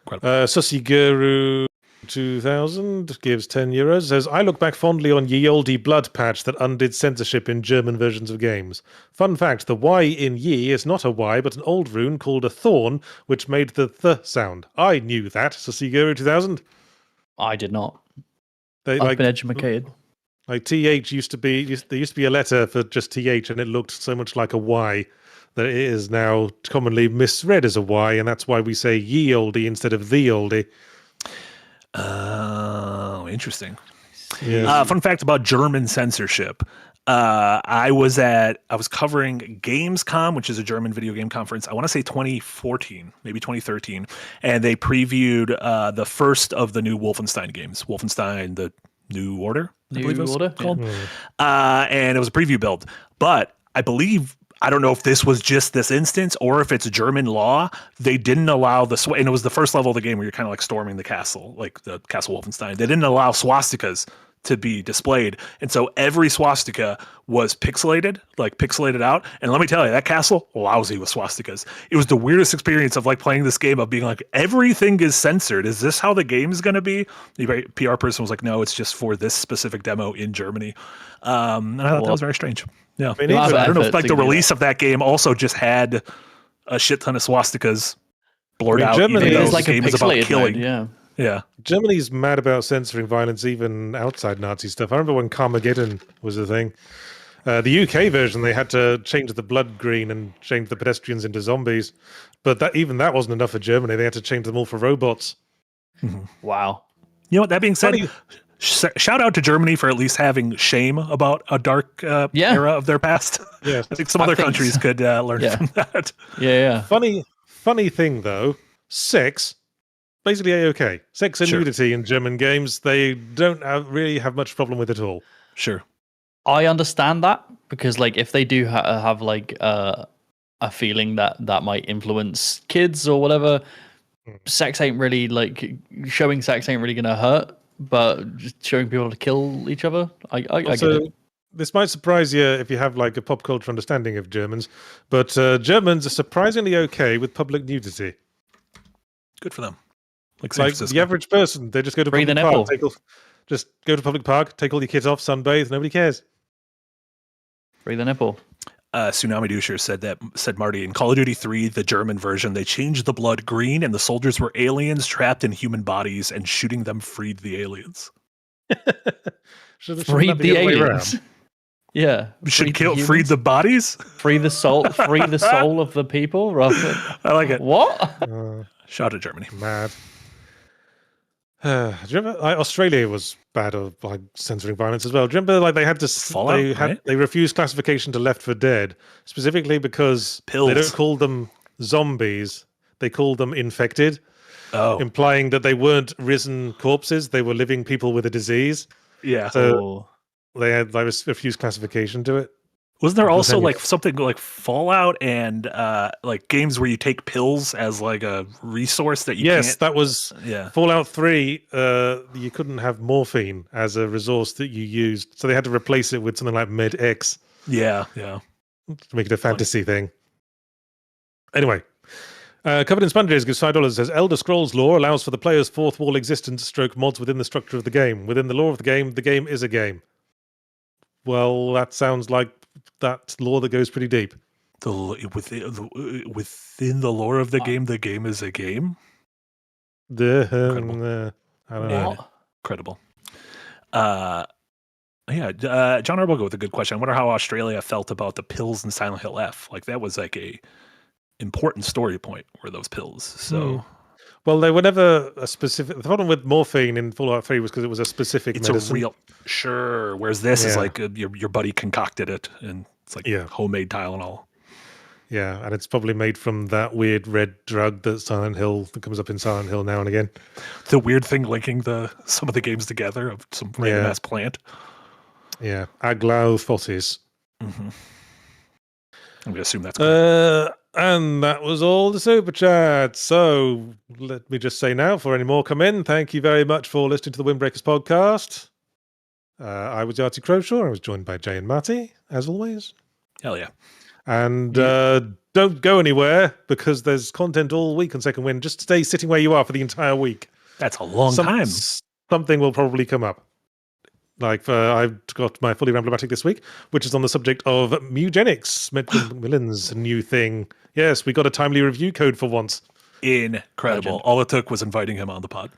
Susiguru 2000 gives €10. Says, I look back fondly on ye olde blood patch that undid censorship in German versions of games. Fun fact, the Y in ye is not a Y, but an old rune called a thorn, which made the th sound. I knew that, Susiguru 2000. I did not. I've been educated. Like TH used to be, there used to be a letter for just TH, and it looked so much like a Y that it is now commonly misread as a Y, and that's why we say ye olde instead of the olde. Oh, interesting. Yeah. Fun fact about German censorship. I was covering Gamescom, which is a German video game conference. I want to say 2014, maybe 2013, and they previewed the first of the new Wolfenstein games, Wolfenstein: The New Order. I believe it was called. And it was a preview build, but I don't know if this was just this instance or if it's German law. They didn't allow and it was the first level of the game where you're kind of like storming the castle, like the Castle Wolfenstein. They didn't allow swastikas to be displayed. And so every swastika was pixelated out. And let me tell you, that castle, lousy with swastikas. It was the weirdest experience of like playing this game of being like, everything is censored. Is this how the game is going to be? The PR person was like, no, it's just for this specific demo in Germany. And I thought that was very strange. Yeah. I don't know if like the release of that game also just had a shit ton of swastikas blurred out. Germany is like a game about killing. Mode, yeah. Germany's mad about censoring violence even outside Nazi stuff. I remember when Carmageddon was a thing. The UK version, they had to change the blood green and change the pedestrians into zombies. But that wasn't enough for Germany. They had to change them all for robots. Wow. You know what, that being said, shout out to Germany for at least having shame about a dark era of their past. Yeah. I think some other countries could learn from that. Yeah. Funny thing, though, sex... basically A-OK. Sex and nudity in German games, they don't really have much problem with at all. Sure. I understand that, because like if they do have like a feeling that might influence kids or whatever, sex ain't really like, showing sex ain't really gonna hurt. but just showing people to kill each other. I get Also, it. this might surprise you if you have like a pop culture understanding of Germans, but Germans are surprisingly okay with public nudity. Good for them. Like San Like Francisco. the average person, they just go to Free the public park, nipple. just go to public park, take all your kids off, sunbathe, nobody cares. Free the nipple. Tsunami Doucher said Marty, in Call of Duty 3, the German version, they changed the blood green and the soldiers were aliens trapped in human bodies and shooting them freed the aliens. Shouldn't Freed that be the other way aliens. around? Yeah. Freed the bodies? Free the soul of the people rather. I like it. What? Shout out Germany. Mad. Do you remember Australia was bad of like censoring violence as well? Do you remember like they had to Fallout, right? they refused classification to Left 4 Dead specifically because Pills. they don't call them zombies, they call them infected, implying that they weren't risen corpses, they were living people with a disease. Yeah. So they refused classification to it. Wasn't there also like something like Fallout and like games where you take pills as like a resource that you can't... that was Yeah. Fallout 3. You couldn't have morphine as a resource that you used, so they had to replace it with something like Med X. Yeah. To make it a fantasy thing. Anyway, Covered in Sponges gives $5, says Elder Scrolls lore allows for the player's fourth wall existence stroke mods within the structure of the game. Within the lore of the game is a game. Well, that sounds like that lore that goes pretty deep. Within the lore of the game is a game? I don't know. Incredible. John Arboga with a good question. I wonder how Australia felt about the pills in Silent Hill F. Like that was like a important story point were those pills. So well, they were never a specific. The problem with morphine in Fallout 3 was because it was a specific medicine. A real Whereas this is like your buddy concocted it, and it's like homemade Tylenol. Yeah, and it's probably made from that weird red drug that comes up in Silent Hill now and again. The weird thing linking some of the games together of some random ass plant. Yeah, Aglaufotis. Mm-hmm. I'm gonna assume that's correct. And that was all the super chat. So let me just say now, before any more come in, thank you very much for listening to the Windbreakers podcast. I was Yahtzee Crowshaw. I was joined by Jay and Marty, as always. Hell yeah. And don't go anywhere because there's content all week on Second Wind. Just stay sitting where you are for the entire week. That's a long time. Something will probably come up. Like I've got my Fully Ramblomatic this week, which is on the subject of Mugenics, Macmillan's new thing. Yes, we got a timely review code for once. Incredible. Legend. All it took was inviting him on the pod.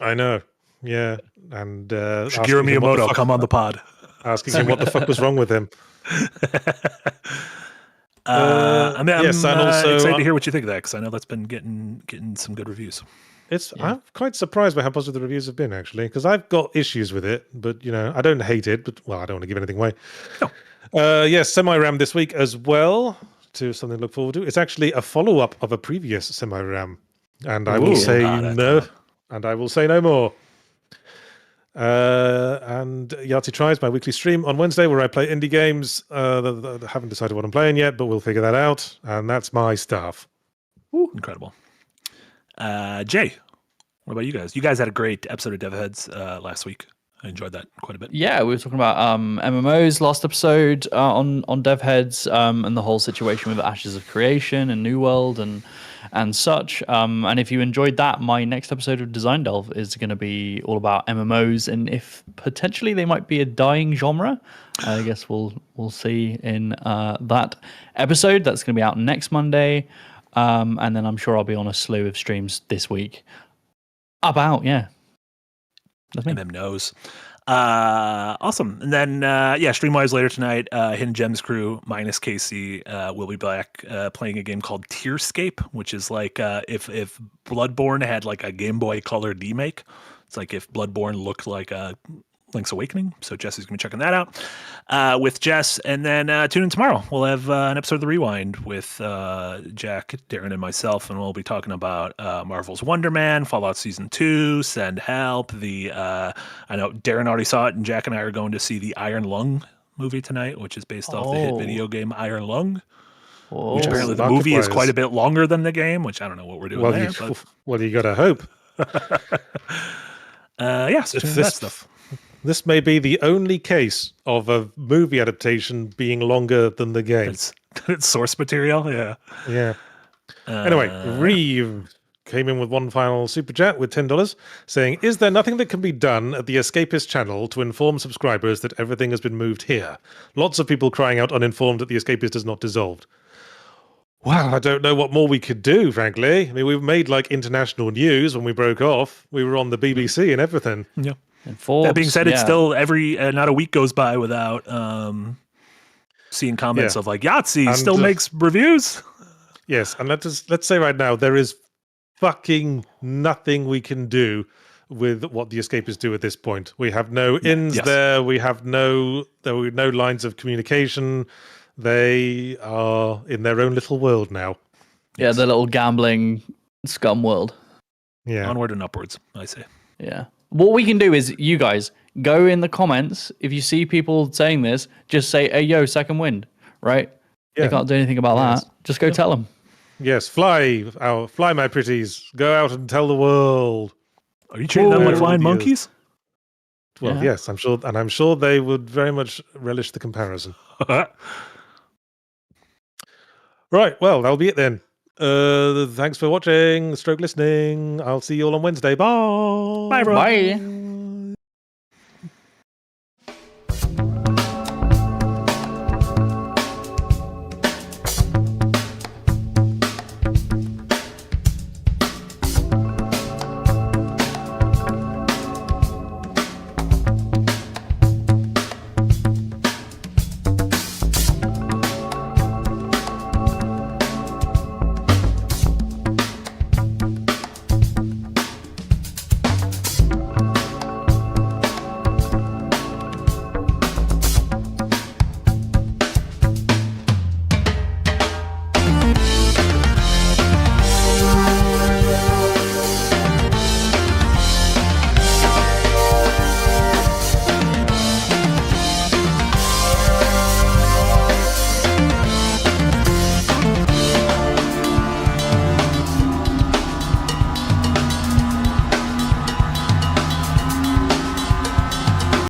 I know. Yeah. And Shigeru Miyamoto, come on the pod. Asking him what the fuck was wrong with him. I'm also excited to hear what you think of that, because I know that's been getting some good reviews. I'm quite surprised by how positive the reviews have been, actually, because I've got issues with it, but I don't hate it. But I don't want to give anything away. No. Semi-RAM this week as well, to something to look forward to. It's actually a follow-up of a previous Semi-RAM, and I will say no, and I will say no more. And Yahtzee Tries, my weekly stream on Wednesday, where I play indie games. I haven't decided what I'm playing yet, but we'll figure that out. And that's my stuff. Ooh, incredible. Jay, what about you guys? You guys had a great episode of Dev Heads last week. I enjoyed that quite a bit. Yeah, we were talking about MMOs last episode on Dev Heads, and the whole situation with Ashes of Creation and New World and such. And if you enjoyed that, my next episode of Design Delve is going to be all about MMOs and if potentially they might be a dying genre. I guess we'll see in that episode. That's going to be out next Monday. And then I'm sure I'll be on a slew of streams this week about, That's me. And them knows. Awesome. And then, Streamwise later tonight, Hidden Gems crew minus Casey will be back playing a game called Tearscape, which is like if Bloodborne had like a Game Boy Color remake. It's like if Bloodborne looked like a Link's Awakening. So Jesse's going to be checking that out with Jess. And then tune in tomorrow. We'll have an episode of The Rewind with Jack, Darren, and myself. And we'll be talking about Marvel's Wonder Man, Fallout Season 2, Send Help. I know Darren already saw it, and Jack and I are going to see the Iron Lung movie tonight, which is based off the hit video game Iron Lung. Which apparently the movie is quite a bit longer than the game, which I don't know what we're doing there. Well, you got to hope. So that stuff. This may be the only case of a movie adaptation being longer than the game. It's source material. Yeah. Yeah. Anyway, Reeve came in with one final super chat with $10, saying, "Is there nothing that can be done at the Escapist channel to inform subscribers that everything has been moved here? Lots of people crying out uninformed that the Escapist is not dissolved." Well, I don't know what more we could do, frankly. I mean, we've made like international news when we broke off. We were on the BBC and everything. Yeah. And Forbes, That being said, it's still not a week goes by without seeing comments of like Yahtzee And, still makes reviews. Yes, and let's say right now there is fucking nothing we can do with what the Escapists do at this point. We have no ins there. There were no lines of communication. They are in their own little world now. Yeah, the little gambling scum world. Yeah. Onward and upwards, I say. Yeah. What we can do is, you guys, go in the comments. If you see people saying this, just say, "Hey, yo, second wind," right? Yeah. They can't do anything about that. Just go tell them. Yes, fly, my pretties. Go out and tell the world. Are you treating them like flying monkeys? Well, yes, I'm sure, and I'm sure they would very much relish the comparison. Right, well, that'll be it then. Thanks for watching, stroke listening. I'll see you all on Wednesday. Bye. Bye, everyone. Bye.